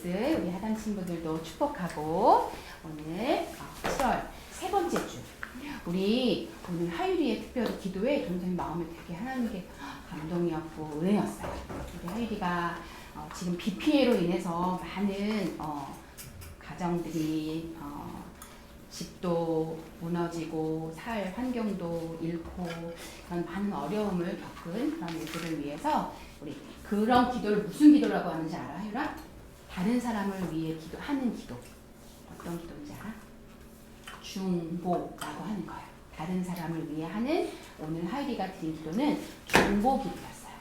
있을 우리 하단 친구들도 축복하고 오늘 7월 세 번째 주 우리 오늘 하율이의 특별히 기도에 굉장히 마음이 되게 하나님께 감동이었고 은혜였어요. 우리 하율이가 지금 비 피해로 인해서 많은 가정들이 집도 무너지고 살 환경도 잃고 그런 많은 어려움을 겪은 그런 일들을 위해서 우리 그런 기도를 무슨 기도라고 하는지 알아, 하율아? 다른 사람을 위해 기도하는 기도. 어떤 기도인지 알아? 중보라고 하는 거예요. 다른 사람을 위해 하는 오늘 하율이가 드린 기도는 중보 기도였어요.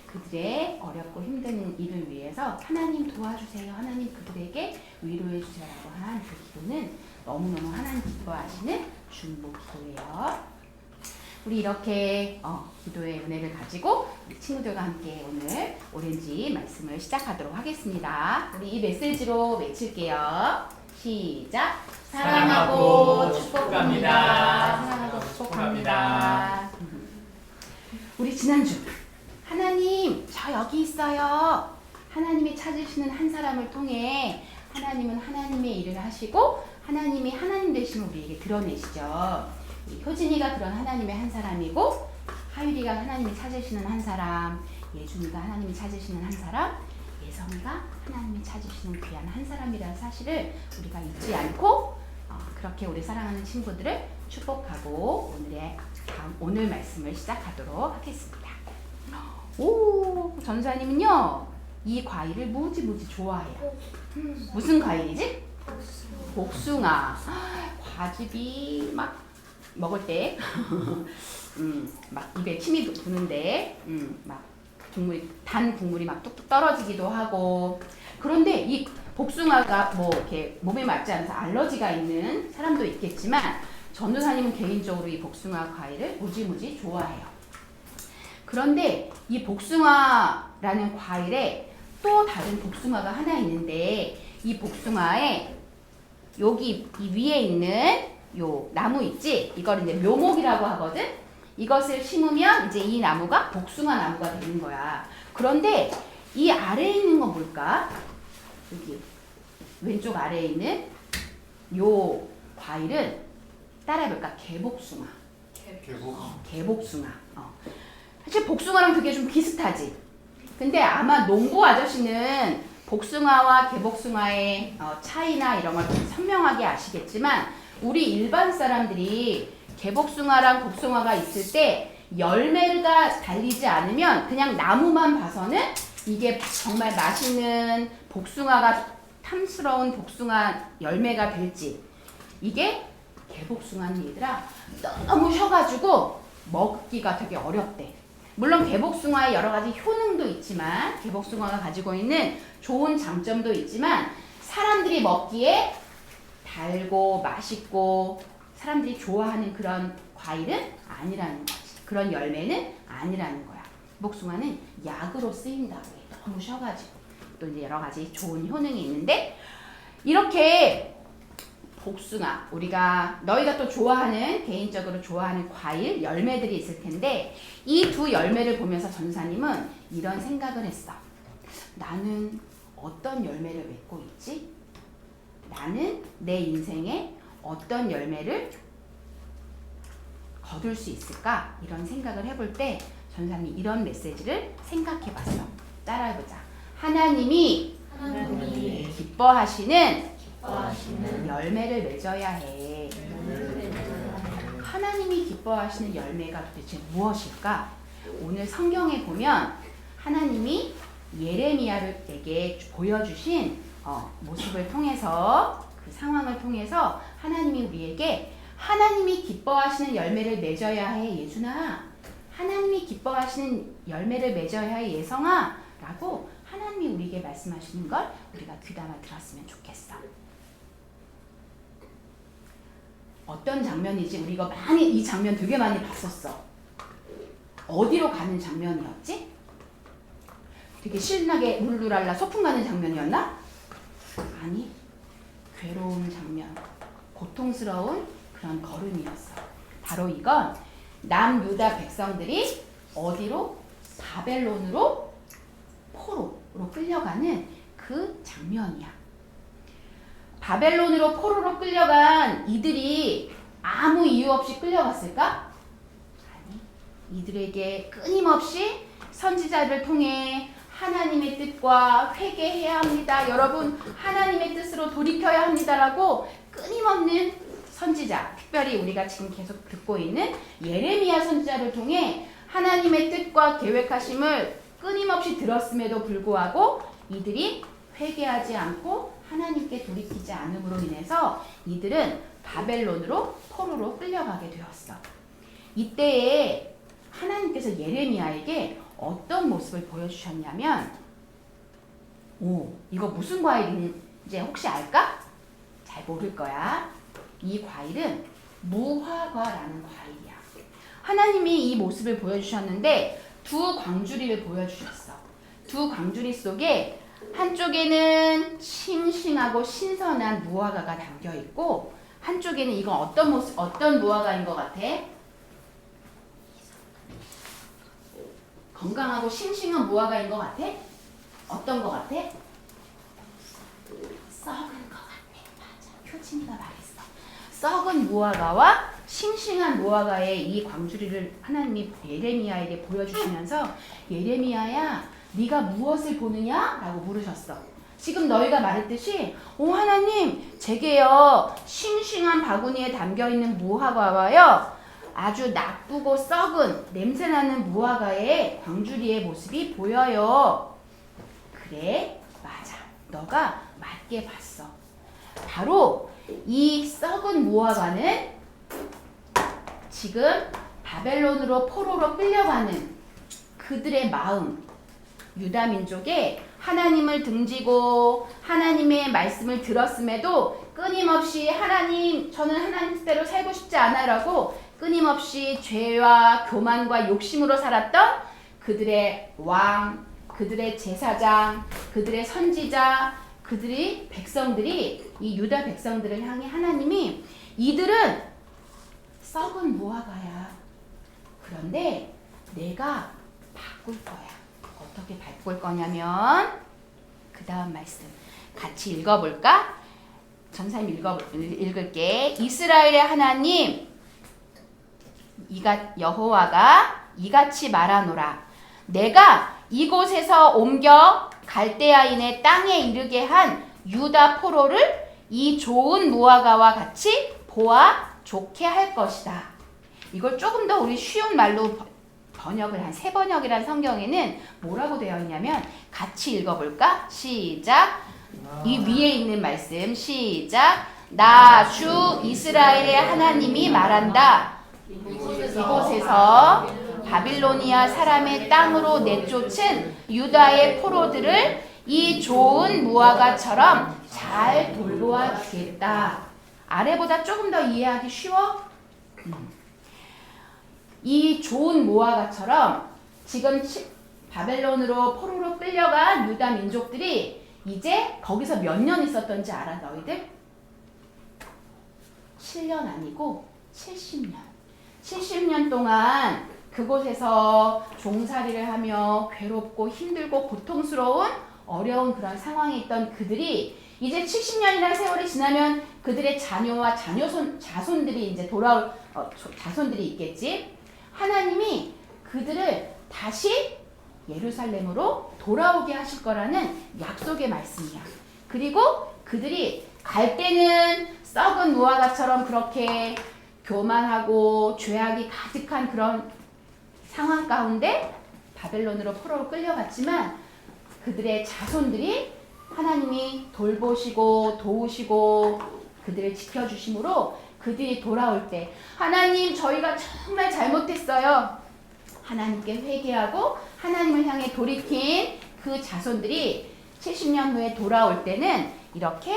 그들의 어렵고 힘든 일을 위해서 하나님 도와주세요. 하나님 그들에게 위로해 주세요라고 한 그 기도는 너무너무 하나님 기뻐하시는 중보 기도예요. 우리 이렇게 기도의 은혜를 가지고 우리 친구들과 함께 오늘 오렌지 말씀을 시작하도록 하겠습니다. 우리 이 메시지로 외칠게요. 시작! 사랑하고 축복합니다. 사랑하고 축복합니다. 우리 지난주 하나님 저 여기 있어요. 하나님이 찾으시는 한 사람을 통해 하나님은 하나님의 일을 하시고 하나님이 하나님 되심을 우리에게 드러내시죠. 효진이가 그런 하나님의 한 사람이고 하율이가 하나님이 찾으시는 한 사람, 예준이가 하나님이 찾으시는 한 사람, 예성이가 하나님이 찾으시는 귀한 한 사람이라는 사실을 우리가 잊지 않고 그렇게 우리 사랑하는 친구들을 축복하고 오늘 말씀을 시작하도록 하겠습니다. 오, 전사님은요 이 과일을 무지 좋아해요. 무슨 과일이지? 복숭아. 과즙이 막 먹을 때 막 입에 침이 도는데 막 단 국물이 막 뚝뚝 떨어지기도 하고. 그런데 이 복숭아가 뭐 이렇게 몸에 맞지 않아서 알러지가 있는 사람도 있겠지만 전도사님은 개인적으로 이 복숭아 과일을 무지 좋아해요. 그런데 이 복숭아라는 과일에 또 다른 복숭아가 하나 있는데 이 복숭아에 여기 이 위에 있는 요 나무 있지? 이걸 이제 묘목이라고 하거든? 이것을 심으면 이제 이 나무가 복숭아 나무가 되는 거야. 그런데 이 아래에 있는 건 뭘까? 여기 왼쪽 아래에 있는 요 과일은 따라해볼까? 개복숭아. 개복숭아. 사실 복숭아랑 그게 좀 비슷하지? 근데 아마 농부 아저씨는 복숭아와 개복숭아의 차이나 이런 걸 선명하게 아시겠지만 우리 일반 사람들이 개복숭아랑 복숭아가 있을 때 열매가 달리지 않으면 그냥 나무만 봐서는 이게 정말 맛있는 복숭아가 탐스러운 복숭아 열매가 될지, 이게 개복숭아는 얘들아 너무 셔가지고 먹기가 되게 어렵대. 물론 개복숭아의 여러 가지 효능도 있지만 개복숭아가 가지고 있는 좋은 장점도 있지만 사람들이 먹기에 달고 맛있고 사람들이 좋아하는 그런 과일은 아니라는 거지. 그런 열매는 아니라는 거야. 복숭아는 약으로 쓰인다고 해. 너무 셔가지고. 또 이제 여러 가지 좋은 효능이 있는데 이렇게 복숭아, 너희가 또 좋아하는, 개인적으로 좋아하는 과일, 열매들이 있을 텐데 이 두 열매를 보면서 전사님은 이런 생각을 했어. 나는 어떤 열매를 맺고 있지? 나는 내 인생에 어떤 열매를 거둘 수 있을까? 이런 생각을 해볼 때 전사님이 이런 메시지를 생각해봤어. 따라해보자. 하나님이 기뻐하시는 열매를 맺어야 해. 하나님이 기뻐하시는 열매가 도대체 무엇일까? 오늘 성경에 보면 하나님이 예레미야에게 보여주신 모습을 통해서, 그 상황을 통해서 하나님이 우리에게 하나님이 기뻐하시는 열매를 맺어야 해, 예준아. 하나님이 기뻐하시는 열매를 맺어야 해, 예성아. 라고 하나님이 우리에게 말씀하시는 걸 우리가 귀담아 들었으면 좋겠어. 어떤 장면이지? 우리 이거 이 장면 되게 많이 봤었어. 어디로 가는 장면이었지? 되게 신나게 룰루랄라 소풍 가는 장면이었나? 아니, 괴로운 장면, 고통스러운 그런 걸음이었어. 바로 이건 남유다 백성들이 어디로? 바벨론으로 포로로 끌려가는 그 그 장면이야. 바벨론으로 포로로 끌려간 이들이 아무 이유 없이 끌려갔을까? 아니, 이들에게 끊임없이 선지자를 통해 하나님의 뜻과 회개해야 합니다. 여러분, 하나님의 뜻으로 돌이켜야 합니다라고 끊임없는 선지자, 특별히 우리가 지금 계속 듣고 있는 예레미야 선지자를 통해 하나님의 뜻과 계획하심을 끊임없이 들었음에도 불구하고 이들이 회개하지 않고 하나님께 돌이키지 않음으로 인해서 이들은 바벨론으로 포로로 끌려가게 되었어. 이때에 하나님께서 예레미야에게 어떤 모습을 보여주셨냐면, 이거 무슨 과일인지 혹시 알까? 잘 모를 거야. 이 과일은 무화과라는 과일이야. 하나님이 이 모습을 보여주셨는데 두 광주리를 보여주셨어. 두 광주리 속에 한쪽에는 싱싱하고 신선한 무화과가 담겨 있고 한쪽에는 이건 어떤 모습, 어떤 무화과인 것 같아? 건강하고 싱싱한 무화과인 것 같아? 어떤 것 같아? 썩은 것 같아. 맞아. 효진이가 말했어. 썩은 무화과와 싱싱한 무화과의 이 광주리를 하나님이 예레미야에게 보여주시면서 예레미야야, 네가 무엇을 보느냐? 라고 물으셨어. 지금 너희가 말했듯이 하나님, 제게요 싱싱한 바구니에 담겨있는 무화과와요 아주 나쁘고 썩은 냄새나는 무화과의 광주리의 모습이 보여요. 그래, 맞아. 너가 맞게 봤어. 바로 이 썩은 무화과는 지금 바벨론으로 포로로 끌려가는 그들의 마음, 유다 민족의 하나님을 등지고 하나님의 말씀을 들었음에도 끊임없이 하나님, 저는 하나님 뜻대로 살고 싶지 않아라고 끊임없이 죄와 교만과 욕심으로 살았던 그들의 왕, 그들의 제사장, 그들의 선지자, 그들의 백성들이, 이 유다 백성들을 향해 하나님이 이들은 썩은 무화과야. 그런데 내가 바꿀 거야. 어떻게 바꿀 거냐면 그 다음 말씀 같이 읽어볼까? 전사님 읽을게. 이스라엘의 하나님 여호와가 이같이 말하노라. 내가 이곳에서 옮겨 갈대아인의 땅에 이르게 한 유다 포로를 이 좋은 무화과와 같이 보아 좋게 할 것이다. 이걸 조금 더 우리 쉬운 말로 번역을 한 세 번역이란 성경에는 뭐라고 되어 있냐면 같이 읽어볼까? 시작. 이 위에 있는 말씀 시작. 나 주 이스라엘의 하나님이 말한다. 이곳에서 바빌로니아 사람의 땅으로 내쫓은 유다의 포로들을 이 좋은 무화과처럼 잘 돌보아 주겠다. 아래보다 조금 더 이해하기 쉬워? 이 좋은 무화과처럼 지금 바벨론으로 포로로 끌려간 유다 민족들이 이제 거기서 몇 년 있었던지 알아, 너희들? 7년 아니고 70년. 70년 동안 그곳에서 종살이를 하며 괴롭고 힘들고 고통스러운 어려운 그런 상황에 있던 그들이 이제 70년이라는 세월이 지나면 그들의 자녀와 자손들이 이제 돌아올 자손들이 있겠지. 하나님이 그들을 다시 예루살렘으로 돌아오게 하실 거라는 약속의 말씀이야. 그리고 그들이 갈 때는 썩은 무화과처럼 그렇게 교만하고 죄악이 가득한 그런 상황 가운데 바벨론으로 포로로 끌려갔지만 그들의 자손들이 하나님이 돌보시고 도우시고 그들을 지켜주심으로 그들이 돌아올 때 하나님, 저희가 정말 잘못했어요. 하나님께 회개하고 하나님을 향해 돌이킨 그 자손들이 70년 후에 돌아올 때는 이렇게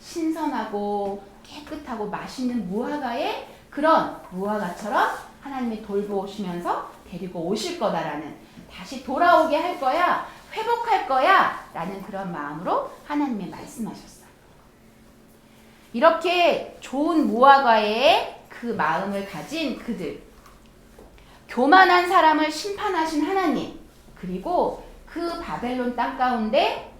신선하고 깨끗하고 맛있는 무화과의 그런 무화과처럼 하나님이 돌보시면서 데리고 오실 거다라는, 다시 돌아오게 할 거야, 회복할 거야 라는 그런 마음으로 하나님이 말씀하셨어요. 이렇게 좋은 무화과의 그 마음을 가진 그들, 교만한 사람을 심판하신 하나님, 그리고 그 바벨론 땅 가운데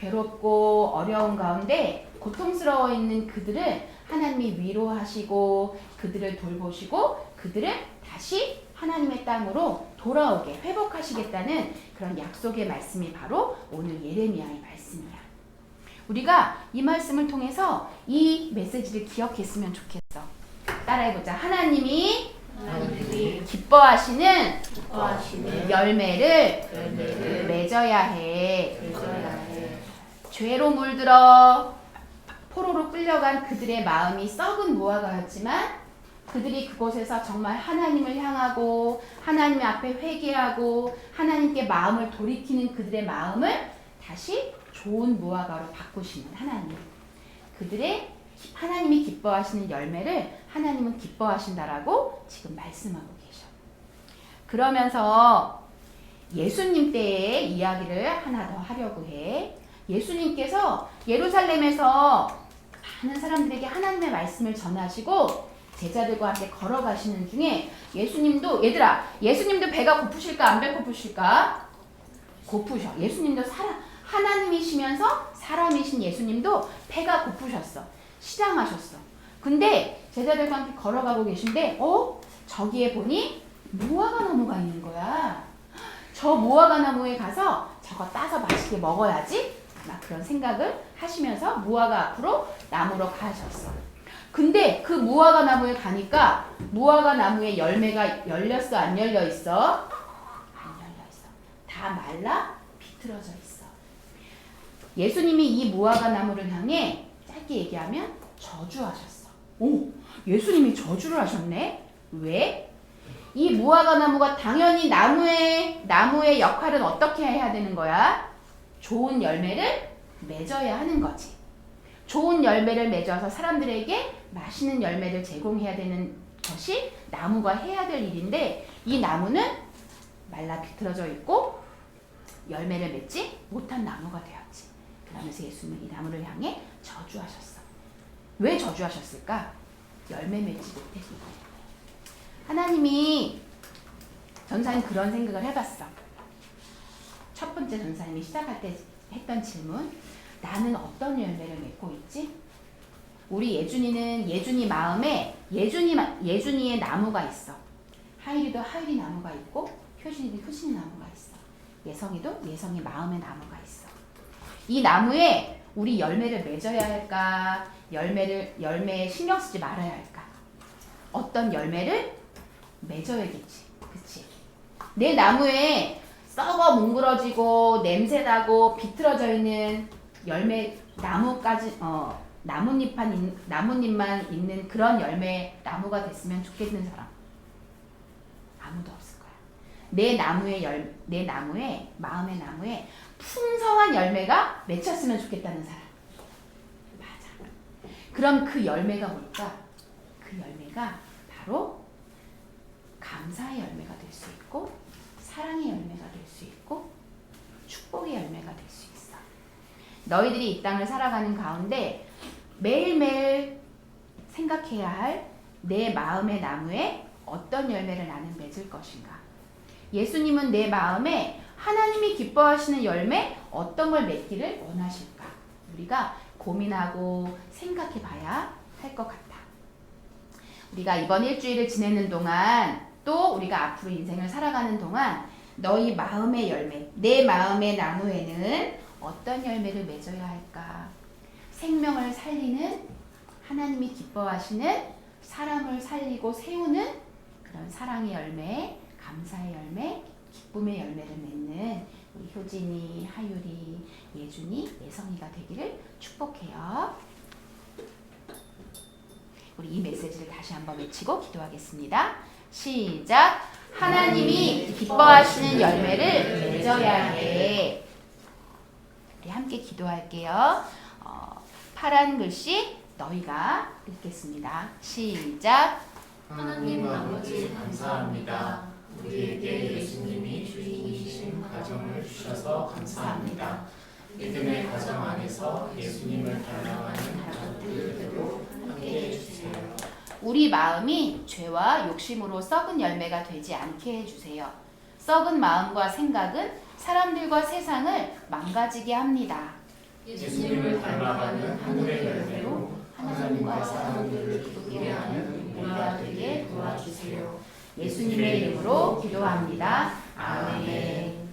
괴롭고 어려운 가운데 고통스러워 있는 그들을 하나님이 위로하시고 그들을 돌보시고 그들을 다시 하나님의 땅으로 돌아오게 회복하시겠다는 그런 약속의 말씀이 바로 오늘 예레미야의 말씀이야. 우리가 이 말씀을 통해서 이 메시지를 기억했으면 좋겠어. 따라해보자. 하나님이 기뻐하시는 열매를 맺어야 해. 죄로 물들어 포로로 끌려간 그들의 마음이 썩은 무화과였지만 그들이 그곳에서 정말 하나님을 향하고 하나님 앞에 회개하고 하나님께 마음을 돌이키는 그들의 마음을 다시 좋은 무화과로 바꾸시는 하나님. 그들의 하나님이 기뻐하시는 열매를 하나님은 기뻐하신다라고 지금 말씀하고 계셔. 그러면서 예수님 때의 이야기를 하나 더 하려고 해. 예수님께서 예루살렘에서 많은 사람들에게 하나님의 말씀을 전하시고 제자들과 함께 걸어가시는 중에 예수님도 얘들아 예수님도 배가 고프실까 안 배고프실까? 고프셔. 예수님도 하나님이시면서 사람이신 예수님도 배가 고프셨어. 시장하셨어. 근데 제자들과 함께 걸어가고 계신데 저기에 보니 무화과 나무가 있는 거야. 저 무화과 나무에 가서 저거 따서 맛있게 먹어야지 막 그런 생각을 하시면서 무화과 앞으로 나무로 가셨어. 근데 그 무화과 나무에 가니까 무화과 나무에 열매가 열렸어 안 열려 있어? 안 열려 있어. 다 말라 비틀어져 있어. 예수님이 이 무화과 나무를 향해 짧게 얘기하면 저주하셨어. 오, 예수님이 저주를 하셨네? 왜? 이 무화과 나무가 당연히 나무의 역할은 어떻게 해야 되는 거야? 좋은 열매를 맺어야 하는 거지. 좋은 열매를 맺어서 사람들에게 맛있는 열매를 제공해야 되는 것이 나무가 해야 될 일인데 이 나무는 말라 비틀어져 있고 열매를 맺지 못한 나무가 되었지. 그러면서 예수님은 이 나무를 향해 저주하셨어. 왜 저주하셨을까? 열매 맺지 못해서. 하나님이 전사님 그런 생각을 해봤어. 첫 번째 전사님이 시작할 때 했던 질문, 나는 어떤 열매를 맺고 있지? 우리 예준이는 예준이 마음에 예준이의 나무가 있어. 하율이도 하율이 나무가 있고 효진이도 효진이 나무가 있어. 예성이도 예성이 마음의 나무가 있어. 이 나무에 우리 열매를 맺어야 할까? 열매에 신경 쓰지 말아야 할까? 어떤 열매를 맺어야겠지. 그치? 내 나무에 썩어 뭉그러지고 냄새나고 비틀어져 있는 열매 나무까지 나뭇잎만 있는 그런 열매 나무가 됐으면 좋겠는 사람 아무도 없을 거야. 내 나무에 마음의 나무에 풍성한 열매가 맺혔으면 좋겠다는 사람. 맞아. 그럼 그 열매가 뭘까? 그 열매가 바로 감사의 열매가 될 수 있고 사랑의 열매가 될 수 있고 축복의 열매가 될 수 있어. 너희들이 이 땅을 살아가는 가운데 매일매일 생각해야 할 내 마음의 나무에 어떤 열매를 나는 맺을 것인가. 예수님은 내 마음에 하나님이 기뻐하시는 열매 어떤 걸 맺기를 원하실까. 우리가 고민하고 생각해 봐야 할 것 같아. 우리가 이번 일주일을 지내는 동안 또 우리가 앞으로 인생을 살아가는 동안 너희 마음의 열매, 내 마음의 나무에는 어떤 열매를 맺어야 할까? 생명을 살리는 하나님이 기뻐하시는 사람을 살리고 세우는 그런 사랑의 열매, 감사의 열매, 기쁨의 열매를 맺는 우리 효진이, 하율이, 예준이, 예성이가 되기를 축복해요. 우리 이 메시지를 다시 한번 외치고 기도하겠습니다. 시작. 하나님이 기뻐하시는 열매를 맺어야 해. 우리 함께 기도할게요. 파란 글씨 너희가 읽겠습니다. 시작. 하나님 아버지 감사합니다. 우리에게 예수님이 주인이신 가정을 주셔서 감사합니다. 믿음의 가정 안에서 예수님을 닮아가는 가족들 되도록 함께 해주세요. 우리 마음이 죄와 욕심으로 썩은 열매가 되지 않게 해주세요. 썩은 마음과 생각은 사람들과 세상을 망가지게 합니다. 예수님을 닮아가는 하늘의 열매로 하나님과 사람들을 기쁘게 하는 우리가 되게 도와주세요. 예수님의 이름으로 기도합니다. 아멘.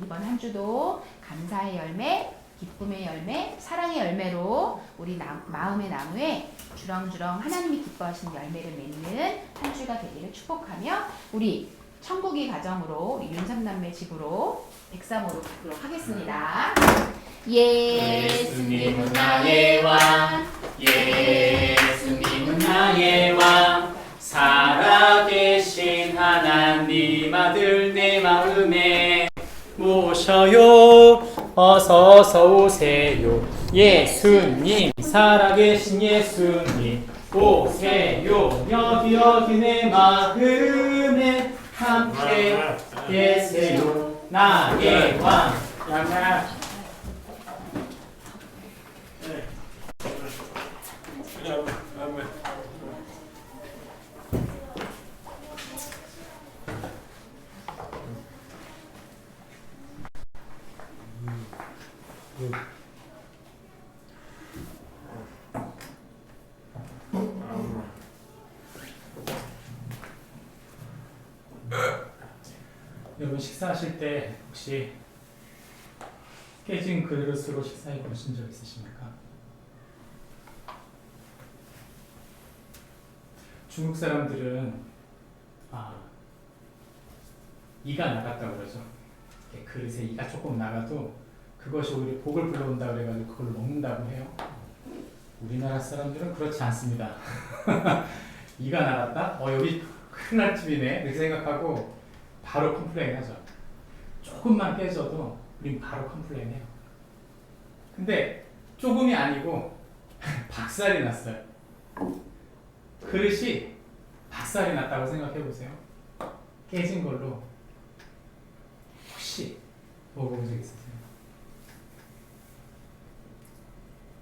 이번 한 주도 감사의 열매, 기쁨의 열매, 사랑의 열매로 우리 마음의 나무에 주렁주렁 하나님이 기뻐하시는 열매를 맺는 한 주가 되기를 축복하며 우리 천국이 가정으로 우리 윤삼남매 집으로 백사모로 가도록 하겠습니다. 예수님은 나의 왕, 예수님은 나의 왕, 살아계신 하나님 아들 내 마음에 모셔요. 어서서 오세요. 예수님, 살아계신 예수님 오세요. 여기 내 마음에 함께 계세요. 나의 왕. 여러분 식사하실 때 혹시 깨진 그릇으로 식사해 보신 적 있으십니까? 중국 사람들은 이가 나갔다고 그러죠. 그릇에 이가 조금 나가도 그것이 오히려 복을 불러온다 그래가지고 그걸 먹는다고 해요. 우리나라 사람들은 그렇지 않습니다. 이가 나갔다? 여기 큰일 날 집이네 이렇게 생각하고 바로 컴플레인하죠. 조금만 깨져도 우린 바로 컴플레인해요. 근데 조금이 아니고 박살이 났어요. 그릇이 박살이 났다고 생각해 보세요. 깨진 걸로 혹시 먹어본 적 있으세요?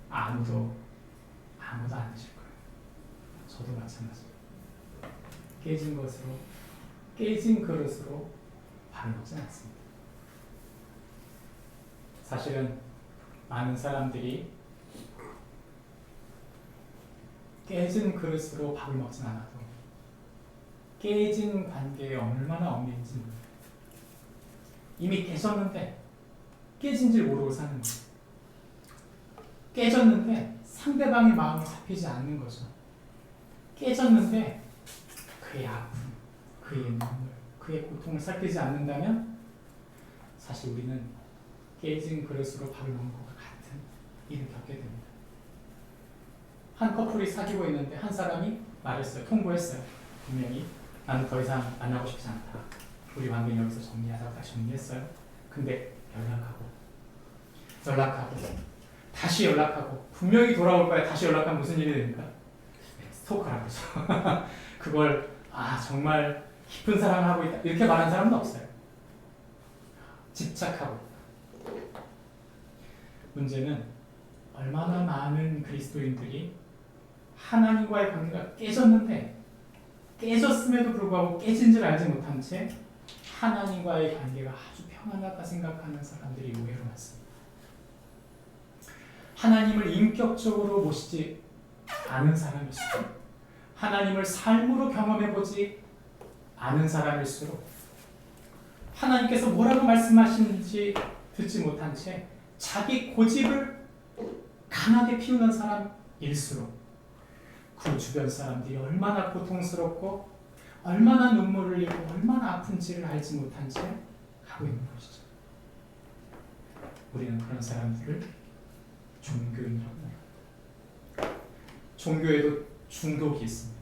아무도 안 드실 거예요. 저도 마찬가지예요. 깨진 것으로, 깨진 그릇으로 밥을 먹진 않습니다. 사실은 많은 사람들이 깨진 그릇으로 밥을 먹진 않아도 깨진 관계에 얼마나 얽매인지 몰라요. 이미 깨졌는데 깨진 줄 모르고 사는 거예요. 깨졌는데 상대방의 마음을 살피지 않는 거죠. 깨졌는데 그의 아픔, 그의 눈물, 그의 고통을 살피지 않는다면 사실 우리는 깨진 그릇으로 밥을 먹는 것과 같은 일을 겪게 됩니다. 한 커플이 사귀고 있는데 한 사람이 말했어요. 통보했어요. 분명히 나는 더 이상 만나고 싶지 않다. 우리 관계는 여기서 정리하자고 다 정리했어요. 근데 연락하고 다시 연락하고 분명히 돌아올 거야. 다시 연락하면 무슨 일이 됩니까? 스토커라고 그러죠. 그걸 정말 깊은 사랑을 하고 있다 이렇게 말하는 사람은 없어요. 집착하고 있다. 문제는 얼마나 많은 그리스도인들이 하나님과의 관계가 깨졌는데 깨졌음에도 불구하고 깨진 줄 알지 못한 채 하나님과의 관계가 아주 평안하다 생각하는 사람들이 의외로 많습니다. 하나님을 인격적으로 모시지 않은 사람일수록 하나님을 삶으로 경험해보지 않은 사람일수록 하나님께서 뭐라고 말씀하시는지 듣지 못한 채 자기 고집을 강하게 피우는 사람일수록 그 주변 사람들이 얼마나 고통스럽고 얼마나 눈물을 흘리고 얼마나 아픈지를 알지 못한 채 가고 있는 것이죠. 우리는 그런 사람들을 종교인이라고 해요. 종교에도 중독이 있습니다.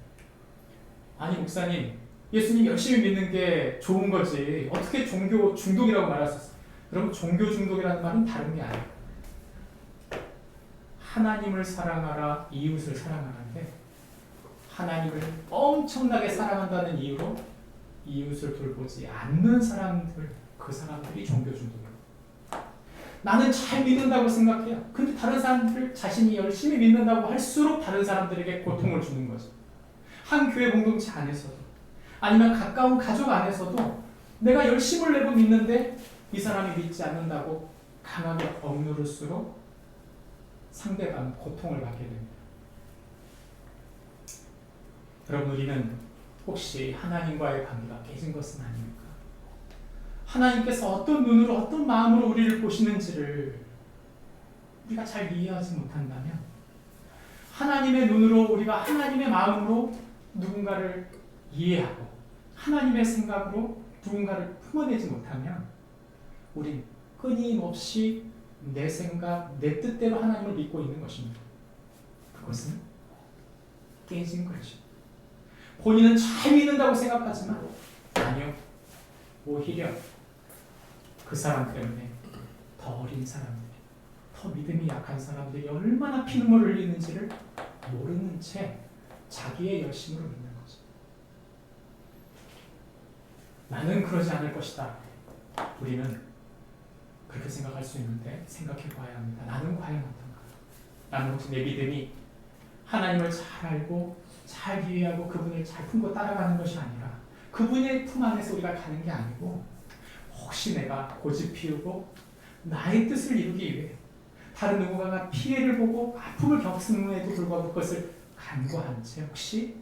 아니 목사님, 예수님 열심히 믿는 게 좋은 거지 어떻게 종교 중독이라고 말할 수 있어요? 여러분 종교 중독이라는 말은 다른 게 아니에요. 하나님을 사랑하라 이웃을 사랑하라는데 하나님을 엄청나게 사랑한다는 이유로 이웃을 돌보지 않는 사람들, 그 사람들이 종교 중독이에요. 나는 잘 믿는다고 생각해요. 근데 다른 사람들 자신이 열심히 믿는다고 할수록 다른 사람들에게 고통을 주는 거죠. 한 교회 공동체 안에서도 아니면 가까운 가족 안에서도 내가 열심을 내고 믿는데 이 사람이 믿지 않는다고 강하게 억누를수록 상대방은 고통을 받게 됩니다. 여러분, 우리는 혹시 하나님과의 관계가 깨진 것은 아닙니까? 하나님께서 어떤 눈으로 어떤 마음으로 우리를 보시는지를 우리가 잘 이해하지 못한다면, 하나님의 눈으로 우리가 하나님의 마음으로 누군가를 이해하고 하나님의 생각으로 누군가를 품어내지 못하면 우린 끊임없이 내 생각, 내 뜻대로 하나님을 믿고 있는 것입니다. 그것은 깨진 거죠. 본인은 잘 믿는다고 생각하지만 아니요, 오히려 그 사람 때문에 더 어린 사람들이, 더 믿음이 약한 사람들이 얼마나 피눈물을 흘리는지를 모르는 채 자기의 열심으로 믿는 거죠. 나는 그러지 않을 것이다. 우리는 그렇게 생각할 수 있는데 생각해 봐야 합니다. 나는 과연 어떤가? 나는 혹시 내 믿음이 하나님을 잘 알고 잘 이해하고 그분을 잘 품고 따라가는 것이 아니라 그분의 품 안에서 우리가 가는 게 아니고, 혹시 내가 고집 피우고 나의 뜻을 이루기 위해 다른 누군가가 피해를 보고 아픔을 겪음에도 불구하고 그것을 간과한 채 혹시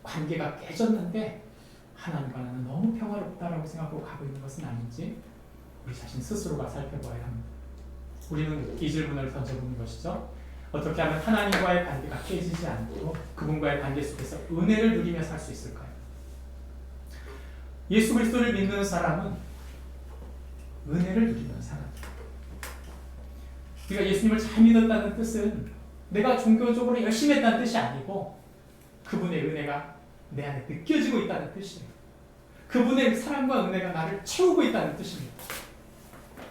관계가 깨졌는데 하나님과 나는 너무 평화롭다라고 생각하고 가고 있는 것은 아닌지 우리 자신 스스로가 살펴봐야 합니다. 우리는 이 질문을 던져보는 것이죠. 어떻게 하면 하나님과의 관계가 깨지지 않고 그분과의 관계 속에서 은혜를 누리며 살 수 있을까요? 예수 그리스도를 믿는 사람은 은혜를 누리는 사람이에요. 우리가 예수님을 잘 믿었다는 뜻은 내가 종교적으로 열심히 했다는 뜻이 아니고 그분의 은혜가 내 안에 느껴지고 있다는 뜻이에요. 그분의 사랑과 은혜가 나를 채우고 있다는 뜻입니다.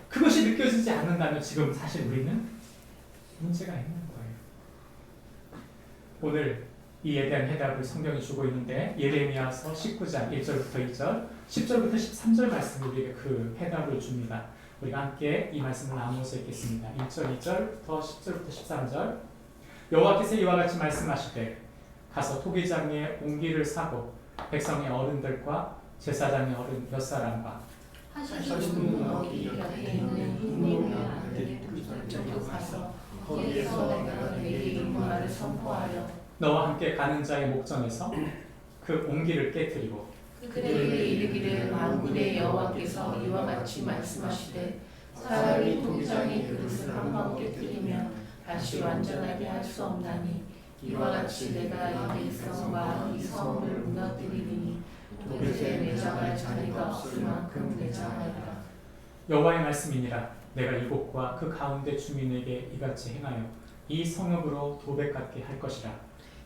그것이 느껴지지 않는다면 지금 사실 우리는 문제가 있는 거예요. 오늘 이에 대한 해답을 성경이 주고 있는데, 예레미야서 19장 1절부터 2절, 10절부터 13절 말씀이 우리에게 그 해답을 줍니다. 우리가 함께 이 말씀을 나누어서 읽겠습니다. 1절, 2절부터 10절부터 13절. 여호와께서 이와 같이 말씀하시되, 가서 토기장에 옹기를 사고 백성의 어른들과 제사장의 어른 몇 사람과 하시는 어디 곁에 있는 흰님의 아들 그쪽으로 가서 거기에서 내가 내게 이룬 말을 선포하여 너와 함께 가는 자의 목전에서 그 옹기를 깨뜨리고 그들에게 이르기를 만군의 여호와께서 이와 같이 말씀하시되 사람이 도기장의 그릇을 한 번 깨뜨리면 다시 완전하게 할 수 없나니 이와 같이 내가 이 백성과 이 성을 무너뜨리리니 도대체 매장할 자리가 없을 만큼 매장하리라. 여호와의 말씀이니라. 내가 이곳과 그 가운데 주민에게 이같이 행하여 이 성읍으로 도백같게 할 것이라.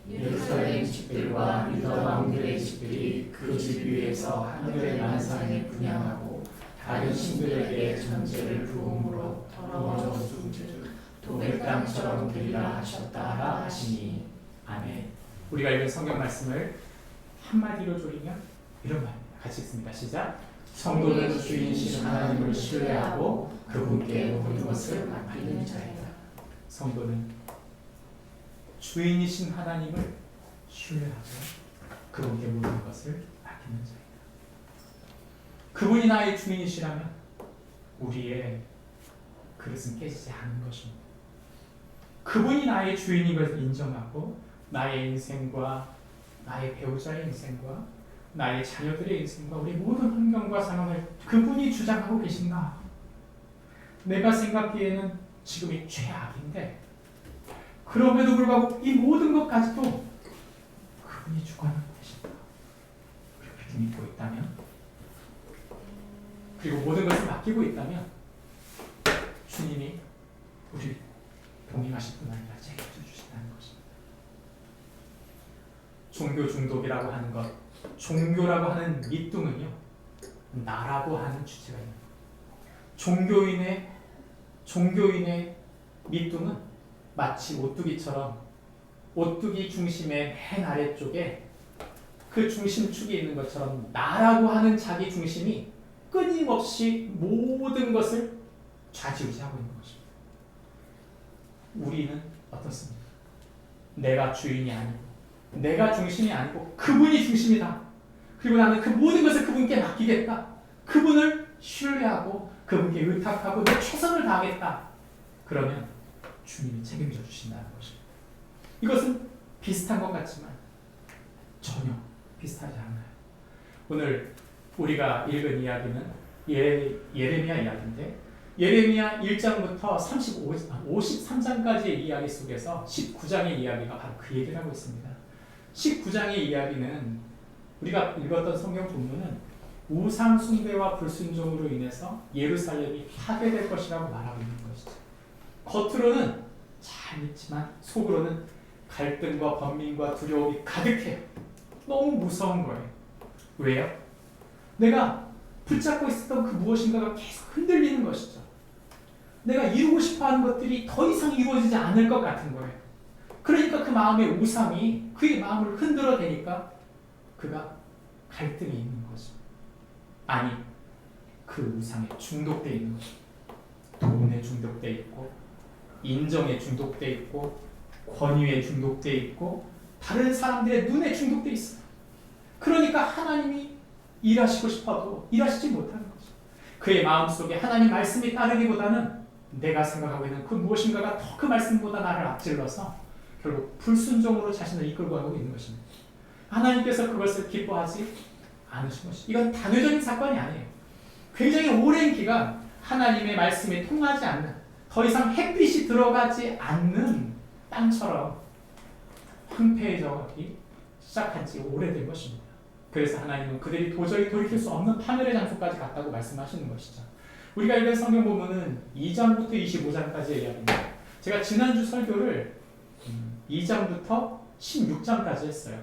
예루살렘 집들과 유다 왕들의 집들이 그 집 위에서 하늘의 만상에 분향하고 다른 신들에게 전제를 부음으로 더러워 죽은즉 도백 땅처럼 되리라 하셨다 하시니. 아멘. 우리가 읽은 성경 말씀을 한마디로 조리면 이런 말입니다. 같이 읽습니다. 시작. 성도는 주인이신 하나님을 신뢰하고 그분께 모든 것을 맡기는 자이다. 성도는 주인이신 하나님을 신뢰하고 그분께 모든 것을 맡기는 자이다. 그분이 나의 주인이시라면 우리의 그릇은 깨지지 않은 것입니다. 그분이 나의 주인인 것을 인정하고 나의 인생과 나의 배우자의 인생과 나의 자녀들의 인생과 우리 모든 환경과 상황을 그분이 주장하고 계신가? 내가 생각하기에는 지금이 최악인데 그럼에도 불구하고 이 모든 것까지도 그분이 주관하고 계신가? 우리가 그렇게 믿고 있다면, 그리고 모든 것을 맡기고 있다면 주님이 우리 동행하실 뿐 아니라 책임져 주신다는 것입니다. 종교 중독이라고 하는 것, 종교라고 하는 밑둥은요, 나라고 하는 주체가 있는 거예요. 종교인의 밑둥은 마치 오뚜기처럼 오뚜기 중심의 맨 아래쪽에 그 중심축이 있는 것처럼 나라고 하는 자기 중심이 끊임없이 모든 것을 좌지우지하고 있는 것입니다. 우리는 어떻습니까? 내가 주인이 아니고 내가 중심이 아니고 그분이 중심이다. 그리고 나는 그 모든 것을 그분께 맡기겠다. 그분을 신뢰하고 그분께 의탁하고 내 최선을 다하겠다. 그러면 주님이 책임져 주신다는 것입니다. 이것은 비슷한 것 같지만 전혀 비슷하지 않아요. 오늘 우리가 읽은 이야기는 예레미야 이야기인데 예레미야 1장부터 53장까지의 이야기 속에서 19장의 이야기가 바로 그 얘기를 하고 있습니다. 19장의 이야기는 우리가 읽었던 성경 본문은 우상 숭배와 불순종으로 인해서 예루살렘이 파괴될 것이라고 말하고 있는 것이죠. 겉으로는 잘 믿지만 속으로는 갈등과 번민과 두려움이 가득해요. 너무 무서운 거예요. 왜요? 내가 붙잡고 있었던 그 무엇인가가 계속 흔들리는 것이죠. 내가 이루고 싶어하는 것들이 더 이상 이루어지지 않을 것 같은 거예요. 그러니까 그 마음의 우상이 그의 마음을 흔들어대니까 그가 갈등이 있는 거죠. 아니, 그 우상에 중독되어 있는 거죠. 돈에 중독되어 있고 인정에 중독되어 있고 권위에 중독되어 있고 다른 사람들의 눈에 중독되어 있어요. 그러니까 하나님이 일하시고 싶어도 일하시지 못하는 거죠. 그의 마음속에 하나님 말씀이 따르기보다는 내가 생각하고 있는 그 무엇인가가 더 그 말씀보다 나를 앞질러서 결국 불순종으로 자신을 이끌고 가고 있는 것입니다. 하나님께서 그것을 기뻐하지 않으신 것이 이건 단회적인 사건이 아니에요. 굉장히 오랜 기간 하나님의 말씀이 통하지 않는 더 이상 햇빛이 들어가지 않는 땅처럼 황폐해져가기 시작한 지 오래된 것입니다. 그래서 하나님은 그들이 도저히 돌이킬 수 없는 파멸의 장소까지 갔다고 말씀하시는 것이죠. 우리가 읽은 성경 본문은 2장부터 25장까지의 이야기입니다. 제가 지난주 설교를 2장부터 16장까지 했어요.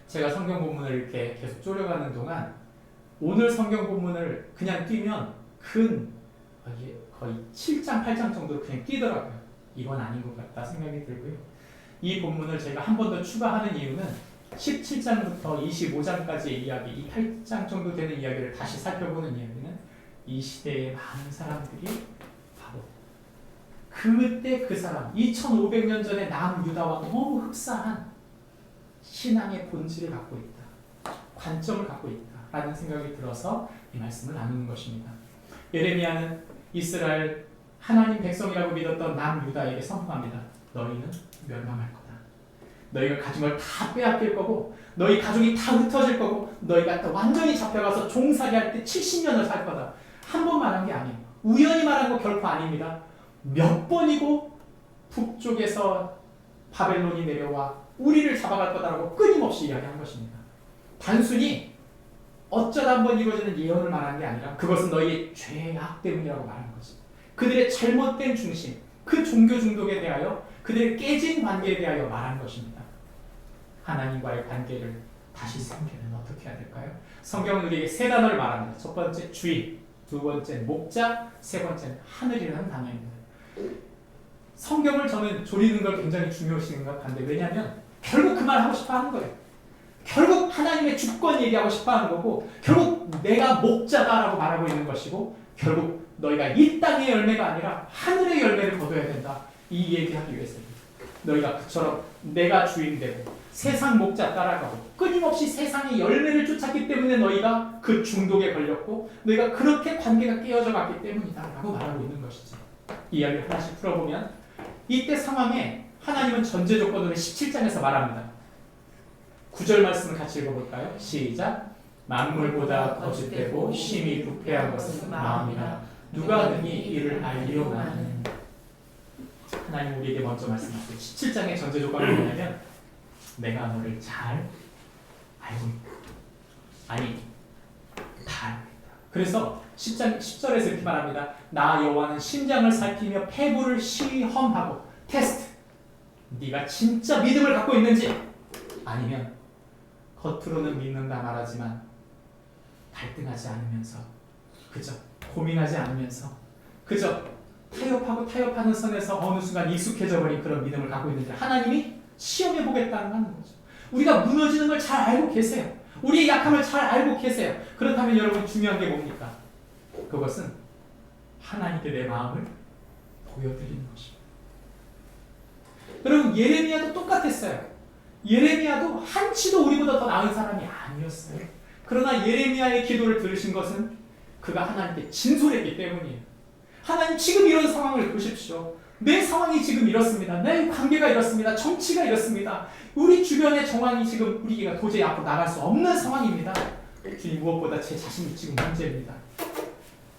제가 성경 본문을 이렇게 계속 쪼려가는 동안 오늘 성경 본문을 그냥 뛰면 거의 7장, 8장 정도로 그냥 뛰더라고요. 이건 아닌 것 같다 생각이 들고요. 이 본문을 제가 한 번 더 추가하는 이유는 17장부터 25장까지의 이야기, 이 8장 정도 되는 이야기를 다시 살펴보는 이야기는 이 시대의 많은 사람들이 바로 그때 그 사람, 2500년 전에 남유다와 너무 흡사한 신앙의 본질을 갖고 있다. 관점을 갖고 있다라는 생각이 들어서 이 말씀을 나누는 것입니다. 예레미야는 이스라엘 하나님 백성이라고 믿었던 남유다에게 선포합니다. 너희는 멸망할 거다. 너희가 가진 걸 다 빼앗길 거고 너희 가족이 다 흩어질 거고 너희가 또 완전히 잡혀가서 종살이 할 때 70년을 살 거다. 한 번 말한 게 아니에요. 우연히 말한 거 결코 아닙니다. 몇 번이고 북쪽에서 바벨론이 내려와 우리를 잡아갈 거다라고 끊임없이 이야기한 것입니다. 단순히 어쩌다 한번 이루어지는 예언을 말한 게 아니라 그것은 너희의 죄악 때문이라고 말한 거지. 그들의 잘못된 중심, 그 종교 중독에 대하여 그들의 깨진 관계에 대하여 말한 것입니다. 하나님과의 관계를 다시 세우려면 어떻게 해야 될까요? 성경은 우리에게 세 단어를 말합니다. 첫 번째 주인, 두 번째 목자, 세 번째는 하늘이라는 단어입니다. 성경을 저는 조리는 걸 굉장히 중요시 생각하는데 왜냐하면 결국 그 말 하고 싶어 하는 거예요. 결국 하나님의 주권 얘기하고 싶어 하는 거고 결국 내가 목자다라고 말하고 있는 것이고 결국 너희가 이 땅의 열매가 아니라 하늘의 열매를 거둬야 된다. 이 얘기하기 위해서입니다. 너희가 그처럼 내가 주인 되고 세상 목자 따라가고 끊임없이 세상의 열매를 쫓았기 때문에 너희가 그 중독에 걸렸고 너희가 그렇게 관계가 깨어져 갔기 때문이다 라고 말하고 있는 것이죠. 이 이야기를 하나씩 풀어보면 이때 상황에 하나님은 전제 조건으로 17장에서 말합니다. 9절 말씀을 같이 읽어볼까요? 시작. 만물보다 거짓되고 심히 부패한 것은 마음이라 누가 능히 이를 알리오나니. 하나님 우리에게 먼저 말씀하세요. 17장의 전제 조건이 뭐냐면 내가 너를 잘 알고 있다. 아니 다 알고 있다. 그래서 10절에서 이렇게 말합니다. 나 여호와는 심장을 살피며 폐부를 시험하고 테스트. 네가 진짜 믿음을 갖고 있는지 아니면 겉으로는 믿는다 말하지만 갈등하지 않으면서 그저 고민하지 않으면서 그저 타협하는 선에서 어느 순간 익숙해져 버린 그런 믿음을 갖고 있는지 하나님이 시험해 보겠다는 거죠. 우리가 무너지는 걸 잘 알고 계세요. 우리의 약함을 잘 알고 계세요. 그렇다면 여러분 중요한 게 뭡니까? 그것은 하나님께 내 마음을 보여드리는 것입니다. 여러분 예레미야도 똑같았어요. 예레미야도 한치도 우리보다 더 나은 사람이 아니었어요. 그러나 예레미야의 기도를 들으신 것은 그가 하나님께 진솔했기 때문이에요. 하나님 지금 이런 상황을 보십시오. 내 상황이 지금 이렇습니다. 내 관계가 이렇습니다. 정치가 이렇습니다. 우리 주변의 정황이 지금 우리가 도저히 앞으로 나갈 수 없는 상황입니다. 주님, 무엇보다 제 자신이 지금 문제입니다.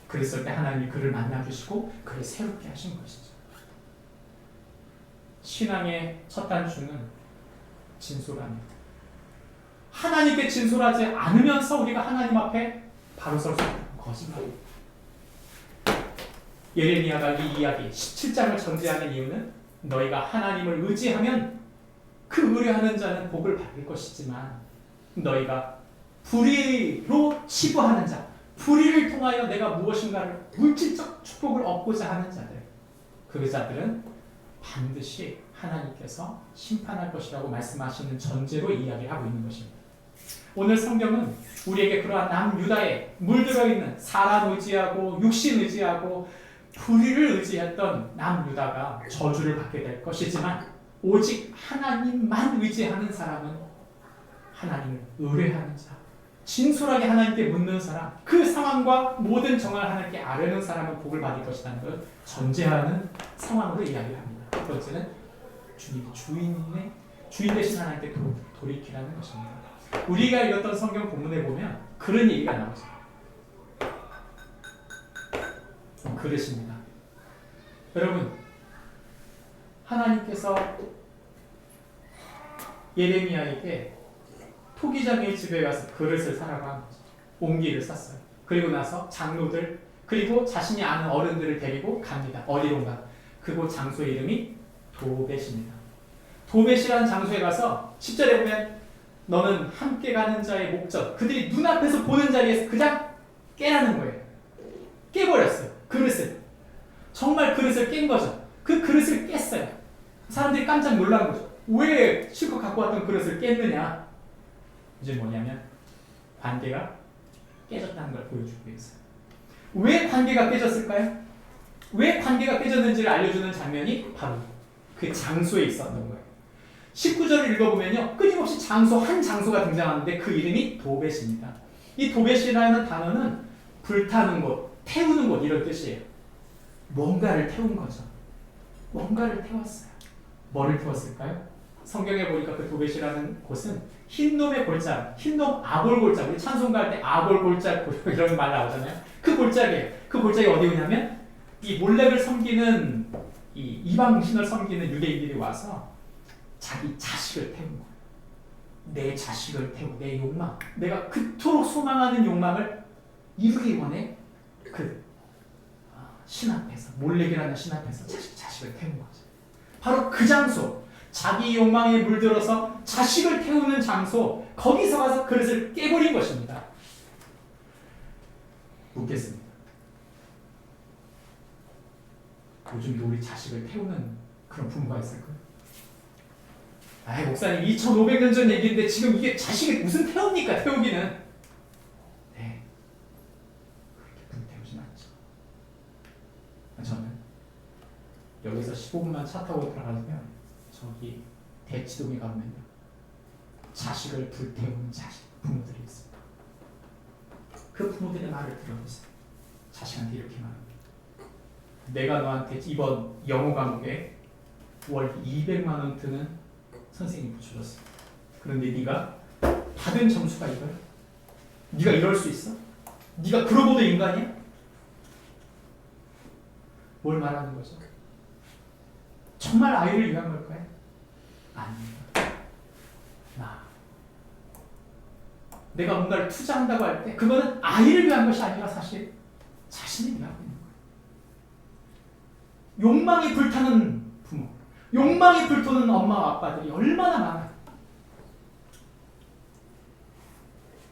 그랬을 때 하나님이 그를 만나주시고 그를 새롭게 하신 것이죠. 신앙의 첫 단추는 진솔합니다. 하나님께 진솔하지 않으면서 우리가 하나님 앞에 바로 설 수 없는 거짓말입니다. 예레미야가 이 이야기 17장을 전제하는 이유는 너희가 하나님을 의지하면 그 의뢰하는 자는 복을 받을 것이지만 너희가 불의로 치부하는 자, 불의를 통하여 내가 무엇인가를 물질적 축복을 얻고자 하는 자들, 그 자들은 반드시 하나님께서 심판할 것이라고 말씀하시는 전제로 이야기하고 있는 것입니다. 오늘 성경은 우리에게 그러한 남유다에 물들어 있는 사람 의지하고 육신 의지하고 불의를 의지했던 남유다가 저주를 받게 될 것이지만 오직 하나님만 의지하는 사람은 하나님을 의뢰하는 자, 진솔하게 하나님께 묻는 사람, 그 상황과 모든 정황을 하나님께 아뢰는 사람은 복을 받을 것이라는 걸 전제하는 상황으로 이야기합니다. 첫 번째는 주님 주인 되신 하나님께 돌이키라는 것입니다. 우리가 읽었던 성경 본문에 보면 그런 얘기가 나오죠. 그릇입니다. 여러분, 하나님께서 예레미야에게 토기장의 집에 가서 그릇을 사라고 한 거죠. 옹기를 샀어요. 그리고 나서 장로들 그리고 자신이 아는 어른들을 데리고 갑니다. 어디론가. 그곳 장소의 이름이 도벳입니다. 도벳이라는 장소에 가서 10절에 보면 너는 함께 가는 자의 목적, 그들이 눈앞에서 보는 자리에서 그냥 깨라는 거예요. 깨버렸어요. 그릇을. 정말 그릇을 깬 거죠. 그 그릇을 깼어요. 사람들이 깜짝 놀란 거죠. 왜 실컷 갖고 왔던 그릇을 깼느냐? 이제 뭐냐면 관계가 깨졌다는 걸 보여주기 위해서요. 왜 관계가 깨졌을까요? 왜 관계가 깨졌는지를 알려주는 장면이 바로 그 장소에 있었던 거예요. 19절을 읽어보면요, 끊임없이 한 장소가 등장하는데 그 이름이 도벳입니다. 이 도벳이라는 단어는 불타는 곳, 태우는 곳 이런 뜻이에요. 뭔가를 태운 거죠. 뭔가를 태웠어요. 뭐를 태웠을까요? 성경에 보니까 그 도벳이라는 곳은 흰놈의 골짜기, 흰놈 아골 골짜기, 우리 찬송가 할 때 아골 골짜기 이런 말 나오잖아요. 그 골짜기예요. 그 골짜기 어디 오냐면 이 몰렉을 섬기는 이 이방 신을 섬기는 유대인들이 와서 자기 자식을 태운 거예요. 내 자식을 태우고 내 욕망, 내가 그토록 소망하는 욕망을 이루기 원해 그 신 앞에서, 몰렉이라는 신 앞에서 자식을 태운 거죠. 바로 그 장소, 자기 욕망에 물들어서 자식을 태우는 장소, 거기서 가서 그릇을 깨버린 것입니다. 묻겠습니다. 요즘도 우리 자식을 태우는 그런 부모가 있을까요? 아이, 목사님 2500년 전 얘기인데 지금 이게 자식을 무슨 태웁니까? 태우기는. 네, 그렇게 불태우진 않죠. 저는 여기서 15분만 차 타고 들어가면 저기 대치동에 가면요, 자식을 불태우는 부모들이 있습니다. 그 부모들의 말을 들어보세요. 자식한테 이렇게 말합니다. 내가 너한테 이번 영어 과목에 월 200만 원 드는 선생님이 붙여줬어. 그런데 네가 받은 점수가 이거야? 네가 이럴 수 있어? 네가 그러고도 인간이야? 뭘 말하는 거죠? 정말 아이를 위한 걸까요? 아닙니다. 내가 뭔가를 투자한다고 할 때 그거는 아이를 위한 것이 아니라 사실 자신을 위하고 있는 거예요. 욕망이 불타는 부모, 욕망이 불타는 엄마와 아빠들이 얼마나 많아요.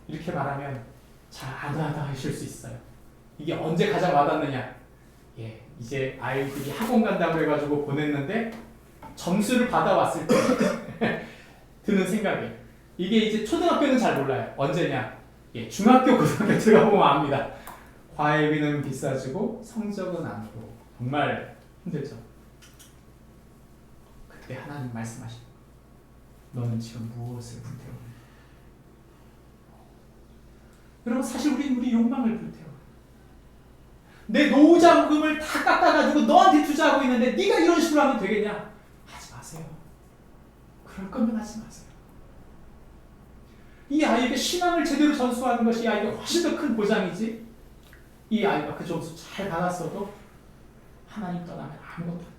이렇게 말하면 잘 아다하다 하실 수 있어요. 이게 언제 가장 와닿느냐? 이제 아이들이 학원 간다고 해가지고 보냈는데 점수를 받아왔을 때 드는 생각이, 이게 이제 초등학교는 잘 몰라요. 언제냐? 중학교, 고등학교 들어가보면 압니다. 과외비는 비싸지고 성적은 안 좋고 정말 힘들죠. 그때 하나님 말씀하시고, 너는 지금 무엇을 불태우느냐? 여러분, 사실 우리 욕망을 불태워요. 내 노후자금을 다 깎아가지고 너한테 투자하고 있는데 네가 이런 식으로 하면 되겠냐? 하지 마세요. 그럴 거면 하지 마세요. 이 아이에게 신앙을 제대로 전수하는 것이 이 아이에게 훨씬 더 큰 보장이지. 이 아이가 그 점수 잘 받았어도 하나님 떠나면 아무것도 아닙니다.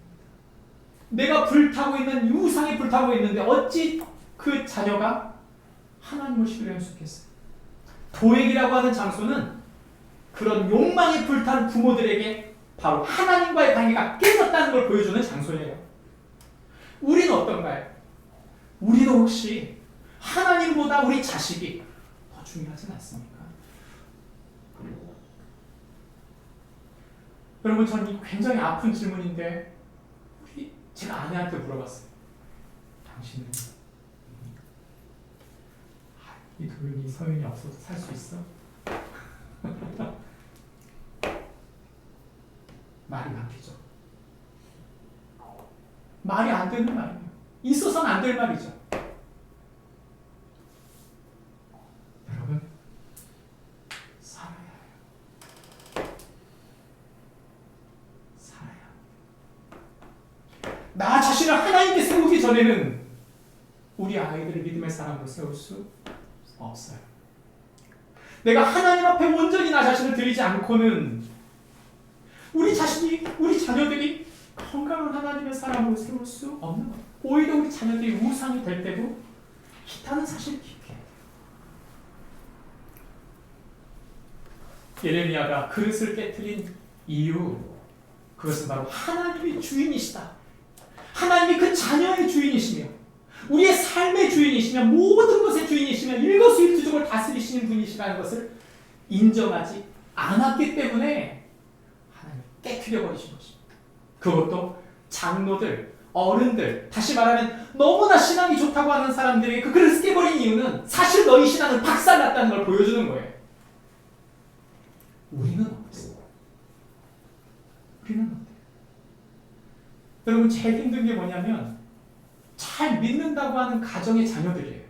내가 불타고 있는 우상에 불타고 있는데 어찌 그 자녀가 하나님을 신뢰할 수 있겠어요? 도액이라고 하는 장소는 그런 욕망에 불탄 부모들에게 바로 하나님과의 관계가 깨졌다는 걸 보여주는 장소예요. 우리는 어떤가요? 우리도 혹시 하나님보다 우리 자식이 더 중요하진 않습니까? 여러분, 저는 굉장히 아픈 질문인데 제가 아내한테 물어봤어요. 당신은 이 도윤이 서윤이 없어도 살 수 있어? 말이 막히죠. 말이 안 되는 말이에요. 있어서는 안 될 말이죠. 여러분, 살아야 해요. 살아야 합니다. 나 자신을 하나님께 세우기 전에는 우리 아이들을 믿음의 사람으로 세울 수 없어요. 내가 하나님 앞에 온전히 나 자신을 드리지 않고는 우리 자녀들이 건강한 하나님의 사람으로 세울 수 없는 거예요. 오히려 우리 자녀들이 우상이 될 때도 기타는 사실 기억해야 돼요. 예레미야가 그릇을 깨트린 이유, 그것은 바로 하나님이 주인이시다. 하나님이 그 자녀의 주인이시며 우리의 삶의 주인이시며 모든 것의 주인이시며 일거수일투족을 다스리시는 분이시라는 것을 인정하지 않았기 때문에 하나님 깨트려 버리신 것입니다. 그것도 장로들, 어른들, 다시 말하면 너무나 신앙이 좋다고 하는 사람들에게 그 그릇을 깨버린 이유는 사실 너희 신앙은 박살났다는 걸 보여주는 거예요. 우리는 어땠어요? 우리는 어때요? 여러분, 제일 힘든 게 뭐냐면 잘 믿는다고 하는 가정의 자녀들이에요.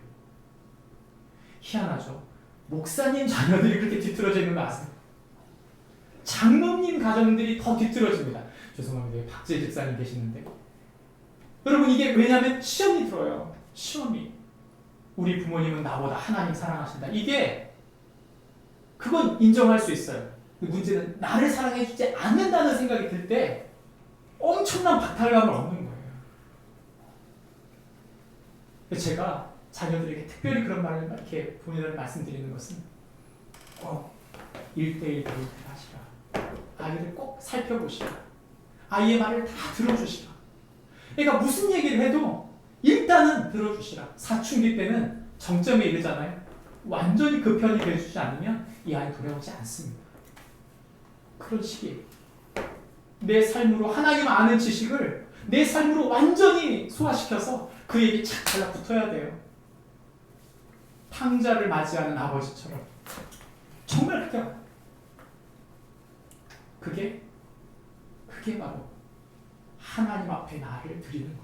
희한하죠? 목사님 자녀들이 그렇게 뒤틀어져 있는 거 아세요? 장로님 가정들이 더 뒤틀어집니다. 죄송합니다. 박재 집사님 계시는데. 여러분, 이게 왜냐면 시험이 들어요. 시험이. 우리 부모님은 나보다 하나님 사랑하신다. 이게 그건 인정할 수 있어요. 문제는 나를 사랑해주지 않는다는 생각이 들 때 엄청난 박탈감을 얻는 거예요. 제가 자녀들에게 특별히 그런 말을 이렇게 본인을 말씀드리는 것은 꼭 1:1 데이트를 하시라. 아이를 꼭 살펴보시라. 아이의 말을 다 들어주시라. 그러니까 무슨 얘기를 해도 일단은 들어주시라. 사춘기 때는 정점에 이르잖아요. 완전히 그 편이 되어주지 않으면 이 아이 돌아오지 않습니다. 그런 시기에 내 삶으로 하나님 아는 지식을 내 삶으로 완전히 소화시켜서 그에게 착 달라붙어야 돼요. 탕자를 맞이하는 아버지처럼. 정말 그게 바로 하나님 앞에 나를 드리는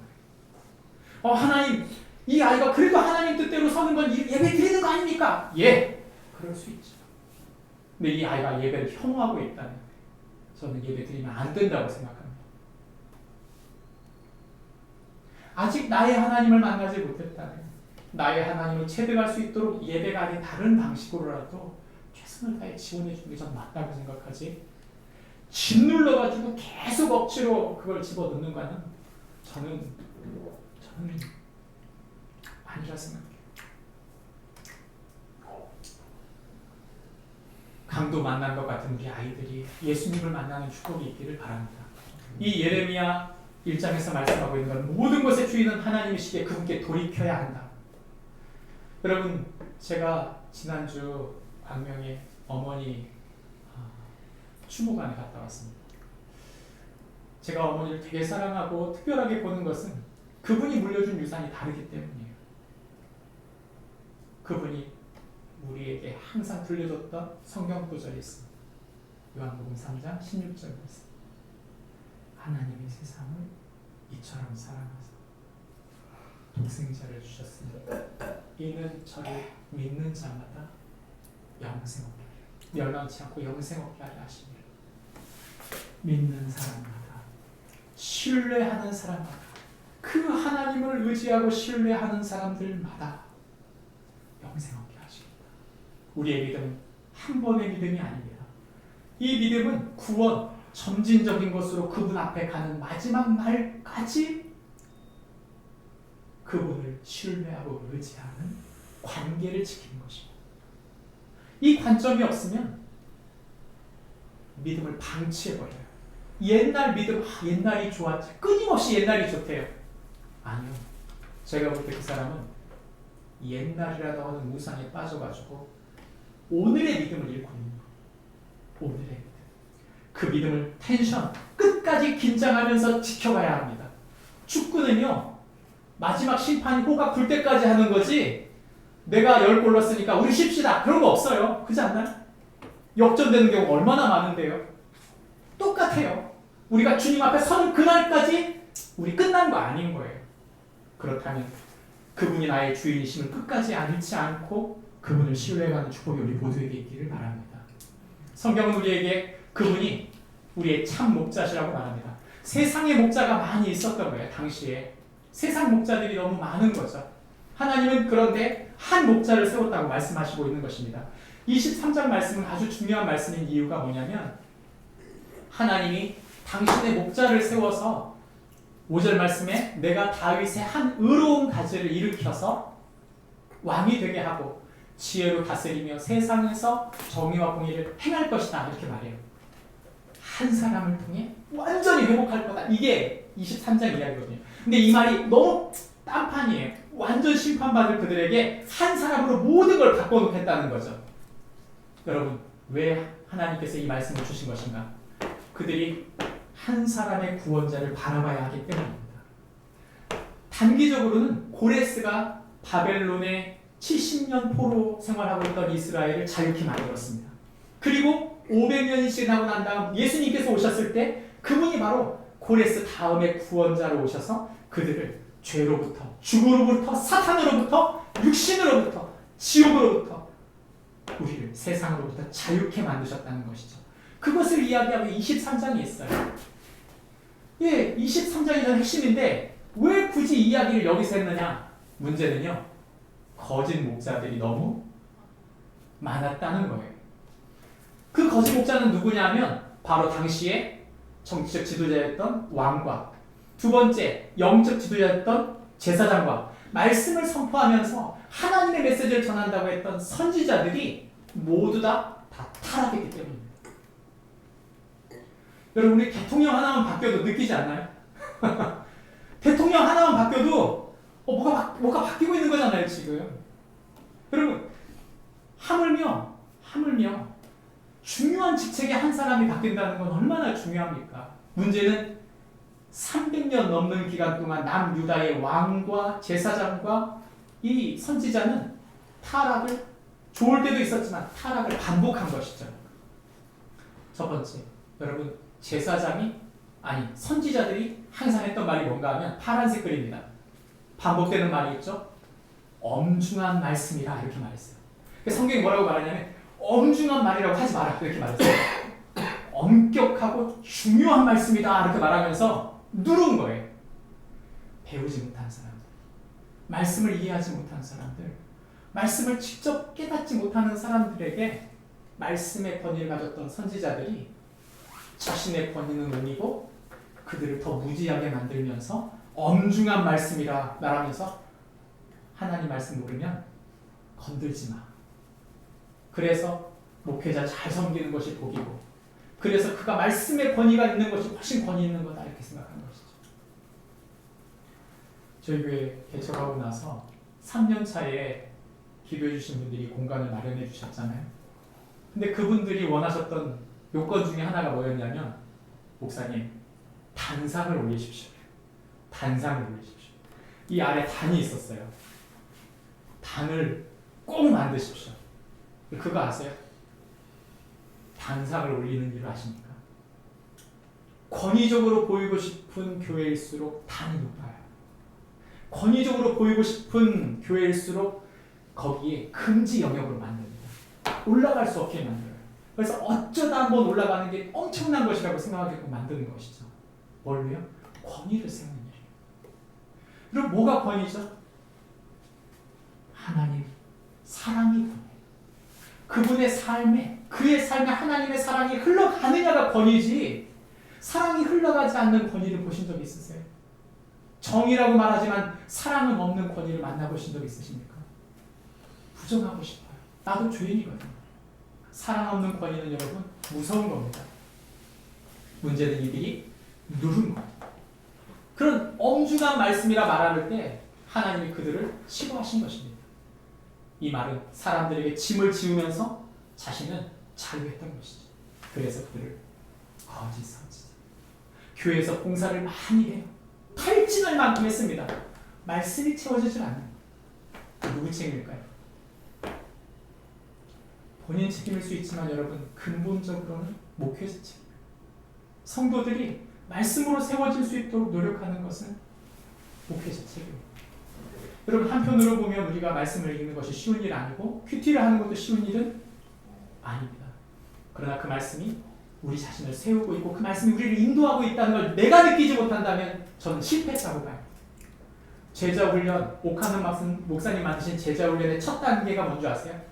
거예요. 하나님, 이 아이가 그래도 하나님 뜻대로 서는 건 예배 드리는 거 아닙니까? 예, 그럴 수 있죠. 근데 이 아이가 예배를 혐오하고 있다면 저는 예배 드리면 안 된다고 생각합니다. 아직 나의 하나님을 만나지 못했다면 나의 하나님을 체득할 수 있도록 예배가 아닌 다른 방식으로라도 최선을 다해 지원해 주는 게 저는 맞다고 생각하지, 짓눌러가지고 계속 억지로 그걸 집어넣는 거는 저는 아니라 생각해요. 강도 만난 것 같은 우리 아이들이 예수님을 만나는 축복이 있기를 바랍니다. 이 예레미야 1장에서 말씀하고 있는 건 모든 것의 주인은 하나님이시기에 그분께 돌이켜야 한다. 여러분, 제가 지난주 광명에 어머니 추모관에 갔다 왔습니다. 제가 어머니를 되게 사랑하고 특별하게 보는 것은 그분이 물려준 유산이 다르기 때문이에요. 그분이 우리에게 항상 들려줬던 성경 구절이 있습니다. 요한복음 3장 16절 말씀. 하나님이 세상을 이처럼 사랑하사 독생자를 주셨으니 이는 저를 믿는 자마다 영생 없게 하려, 멸망치 않고 영생 없게 하려 하시니라. 믿는 사람마다, 신뢰하는 사람마다, 그 하나님을 의지하고 신뢰하는 사람들마다 영생 얻게 하십니다. 우리의 믿음은 한 번의 믿음이 아닙니다. 이 믿음은 구원, 점진적인 것으로 그분 앞에 가는 마지막 날까지 그분을 신뢰하고 의지하는 관계를 지키는 것입니다. 이 관점이 없으면 믿음을 방치해버려요. 옛날 믿음, 옛날이 좋았지. 끊임없이 옛날이 좋대요. 아니요. 제가 볼 때 그 사람은 옛날이라도 하는 우상에 빠져가지고 오늘의 믿음을 잃고 있는 거예요. 오늘의 믿음. 그 믿음을 텐션, 끝까지 긴장하면서 지켜가야 합니다. 축구는요, 마지막 심판이 호각 불 때까지 하는 거지, 내가 10골 넣었으니까 우리 쉽시다. 그런 거 없어요. 그렇지 않나요? 역전되는 경우 얼마나 많은데요. 똑같아요. 우리가 주님 앞에 서는 그날까지 우리 끝난 거 아닌 거예요. 그렇다면 그분이 나의 주인이심을 끝까지 잃지 않고 그분을 신뢰하는 축복이 우리 모두에게 있기를 바랍니다. 성경은 우리에게 그분이 우리의 참 목자시라고 말합니다. 세상의 목자가 많이 있었던 거예요. 당시에 세상 목자들이 너무 많은 거죠. 하나님은 그런데 한 목자를 세웠다고 말씀하시고 있는 것입니다. 23장 말씀은 아주 중요한 말씀인 이유가 뭐냐면, 하나님이 당신의 목자를 세워서 5절 말씀에 내가 다윗의 한 의로운 가지를 일으켜서 왕이 되게 하고 지혜로 다스리며 세상에서 정의와 공의를 행할 것이다, 이렇게 말해요. 한 사람을 통해 완전히 회복할 거다. 이게 23장 이야기거든요. 근데 이 말이 너무 딴판이에요. 완전 심판받을 그들에게 한 사람으로 모든 걸 바꿔놓겠다는 거죠. 여러분, 왜 하나님께서 이 말씀을 주신 것인가? 그들이 한 사람의 구원자를 바라봐야 하기 때문입니다. 단기적으로는 고레스가 바벨론의 70년 포로 생활하고 있던 이스라엘을 자유케 만들었습니다. 그리고 500년이 지나고 난 다음 예수님께서 오셨을 때 그분이 바로 고레스 다음에 구원자로 오셔서 그들을 죄로부터, 죽음으로부터, 사탄으로부터, 육신으로부터, 지옥으로부터, 우리를 세상으로부터 자유케 만드셨다는 것이죠. 그것을 이야기하고 23장이 있어요. 예, 23장이 전 핵심인데 왜 굳이 이 이야기를 여기서 했느냐? 문제는요, 거짓 목자들이 너무 많았다는 거예요. 그 거짓 목자는 누구냐면 바로 당시에 정치적 지도자였던 왕과, 두 번째 영적 지도자였던 제사장과, 말씀을 선포하면서 하나님의 메시지를 전한다고 했던 선지자들이 모두 다 타락했기 때문입니다. 여러분, 우리 대통령 하나만 바뀌어도 느끼지 않나요? 대통령 하나만 바뀌어도 뭐가 바뀌고 있는 거잖아요, 지금. 여러분, 하물며 중요한 직책에 한 사람이 바뀐다는 건 얼마나 중요합니까? 문제는 300년 넘는 기간 동안 남유다의 왕과 제사장과 이 선지자는 타락을, 좋을 때도 있었지만 타락을 반복한 것이죠. 첫 번째, 여러분, 선지자들이 항상 했던 말이 뭔가 하면 파란색 글입니다. 반복되는 말이 있죠. 엄중한 말씀이라, 이렇게 말했어요. 성경이 뭐라고 말하냐면 엄중한 말이라고 하지 마라, 이렇게 말했어요. 엄격하고 중요한 말씀이다, 이렇게 말하면서 누른 거예요. 배우지 못한 사람들, 말씀을 이해하지 못한 사람들, 말씀을 직접 깨닫지 못하는 사람들에게 말씀의 권위를 가졌던 선지자들이 자신의 권위는 옮기고 그들을 더 무지하게 만들면서 엄중한 말씀이라 말하면서 하나님 말씀 모르면 건들지 마. 그래서 목회자 잘 섬기는 것이 복이고, 그래서 그가 말씀의 권위가 있는 것이 훨씬 권위 있는 거다, 이렇게 생각하는 것이죠. 저희 교회 개척하고 나서 3년 차에 기도해 주신 분들이 공간을 마련해 주셨잖아요. 근데 그분들이 원하셨던 요건 중에 하나가 뭐였냐면, 목사님, 단상을 올리십시오. 단상을 올리십시오. 이 아래 단이 있었어요. 단을 꼭 만드십시오. 그거 아세요? 단상을 올리는 이유를 아십니까? 권위적으로 보이고 싶은 교회일수록 단이 높아요. 권위적으로 보이고 싶은 교회일수록 거기에 금지 영역으로 만듭니다. 올라갈 수 없게 만들어요. 그래서 어쩌다 한번 올라가는 게 엄청난 것이라고 생각하게끔 만드는 것이죠. 뭘로요? 권위를 세우는 일이에요. 그럼 뭐가 권위죠? 하나님 사랑이 권위. 그분의 삶에, 그의 삶에 하나님의 사랑이 흘러가느냐가 권위지, 사랑이 흘러가지 않는 권위를 보신 적 있으세요? 정의라고 말하지만 사랑은 없는 권위를 만나보신 적 있으십니까? 부정하고 싶어요. 나도 죄인이거든요. 사랑 없는 권위는 여러분 무서운 겁니다. 문제는 이들이 누른 거예요. 그런 엄중한 말씀이라 말할 때 하나님이 그들을 싫어하신 것입니다. 이 말은 사람들에게 짐을 지우면서 자신은 자유했던 것이죠. 그래서 그들을 거짓 선지자. 교회에서 봉사를 많이 해요. 탈진할 만큼 했습니다. 말씀이 채워지질 않는 거예요. 누구 책임일까요? 본인 책임일 수 있지만 여러분 근본적으로는 목회자 책임. 성도들이 말씀으로 세워질 수 있도록 노력하는 것은 목회자 책임입니다. 여러분 한편으로 보면 우리가 말씀을 읽는 것이 쉬운 일 아니고 큐티를 하는 것도 쉬운 일은 아닙니다. 그러나 그 말씀이 우리 자신을 세우고 있고 그 말씀이 우리를 인도하고 있다는 걸 내가 느끼지 못한다면 저는 실패했다고 봐요. 제자훈련, 옥하는 목사님 만드신 제자훈련의 첫 단계가 뭔지 아세요?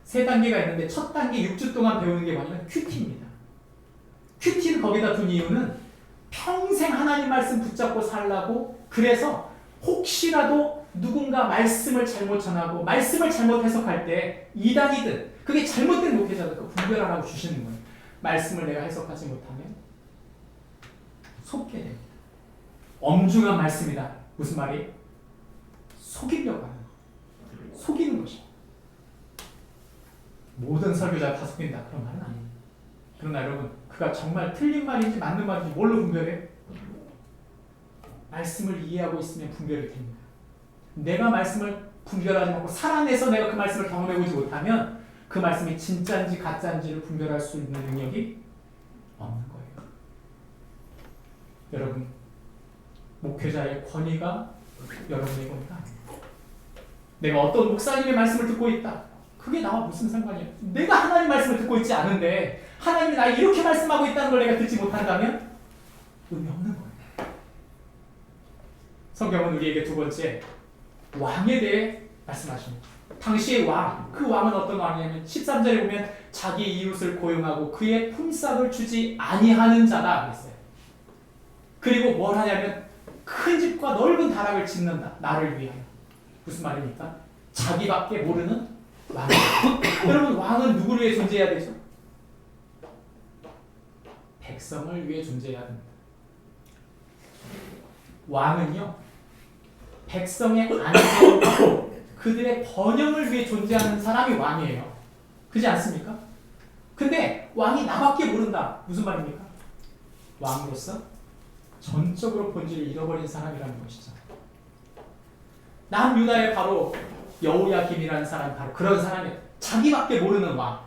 3단계가 있는데 첫 단계 6주 동안 배우는 게 뭐냐면 큐티입니다. 큐티를 거기다 둔 이유는 평생 하나님 말씀 붙잡고 살라고, 그래서 혹시라도 누군가 말씀을 잘못 전하고 말씀을 잘못 해석할 때 이단이든 그게 잘못된 목회자든 그 분별하라고 주시는 거예요. 말씀을 내가 해석하지 못하면 속게 됩니다. 엄중한 말씀이다. 무슨 말이? 속이려고 하는 거예요. 속이는 것이에요. 모든 설교자가 다 속인다. 그런 말은 아니에요. 그러나 여러분 그가 정말 틀린 말인지 맞는 말인지 뭘로 분별해요? 말씀을 이해하고 있으면 분별이 됩니다. 내가 말씀을 분별하지 못하고 살아내서 내가 그 말씀을 경험해보지 못하면 그 말씀이 진짜인지 가짜인지를 분별할 수 있는 능력이 없는 거예요. 여러분 목회자의 권위가 여러분의 권위가 아닙니다. 내가 어떤 목사님의 말씀을 듣고 있다. 그게 나와 무슨 상관이야? 내가 하나님 말씀을 듣고 있지 않은데 하나님이 나에게 이렇게 말씀하고 있다는 걸 내가 듣지 못한다면 의미 없는 거예요. 성경은 우리에게 두 번째 왕에 대해 말씀하십니다. 당시의 왕, 그 왕은 어떤 왕이냐면 13절에 보면 자기 이웃을 고용하고 그의 품삯을 주지 아니하는 자다 그랬어요. 그리고 뭘 하냐면 큰 집과 넓은 다락을 짓는다. 나를 위하여. 무슨 말입니까? 자기밖에 모르는 왕. 여러분 왕은 누구를 위해 존재해야 되죠? 백성을 위해 존재해야 됩니다. 왕은요 백성의 안전과 그들의 번영을 위해 존재하는 사람이 왕이에요. 그렇지 않습니까? 근데 왕이 나밖에 모른다. 무슨 말입니까? 왕으로서 전적으로 본질을 잃어버린 사람이라는 것이죠. 남유다의 바로 여호야김이라는 사람이 바로 그런 사람이에요. 자기밖에 모르는 왕.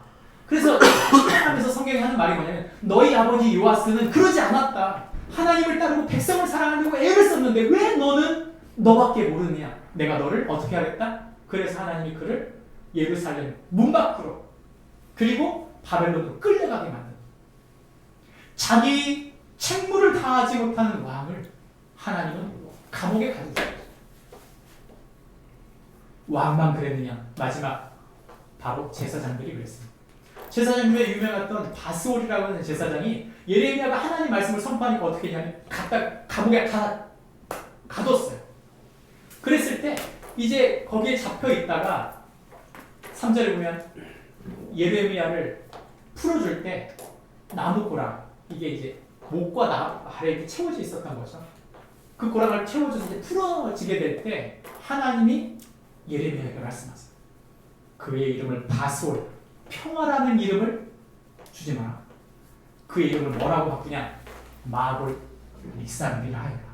그래서 하면서 성경이 하는 말이 뭐냐면 너희 아버지 요아스는 그러지 않았다. 하나님을 따르고 백성을 사랑하려고 애를 썼는데 왜 너는 너밖에 모르느냐. 내가 너를 어떻게 하겠다? 그래서 하나님이 그를 예루살렘 문 밖으로 그리고 바벨론으로 끌려가게 만든, 자기 책무를 다하지 못하는 왕을 하나님은 감옥에 가두셨어요. 왕만 그랬느냐? 마지막 바로 제사장들이 그랬습니다. 제사장 중에 유명했던 바스올이라고 하는 제사장이 예레미야가 하나님 말씀을 선포하니까 어떻게 했냐면 감옥에 가뒀어요. 그랬을 때 이제 거기에 잡혀 있다가 3절에 보면 예레미야를 풀어줄 때 나무 고랑, 이게 이제 목과 발에 이렇게 채워져 있었던 거죠. 그 고랑을 채워줘서 이제 풀어지게 될 때 하나님이 예레미야에게 말씀하세요. 그의 이름을 바솔, 평화라는 이름을 주지 마라. 그의 이름을 뭐라고 바꾸냐? 마골 믹사르리라 하여라.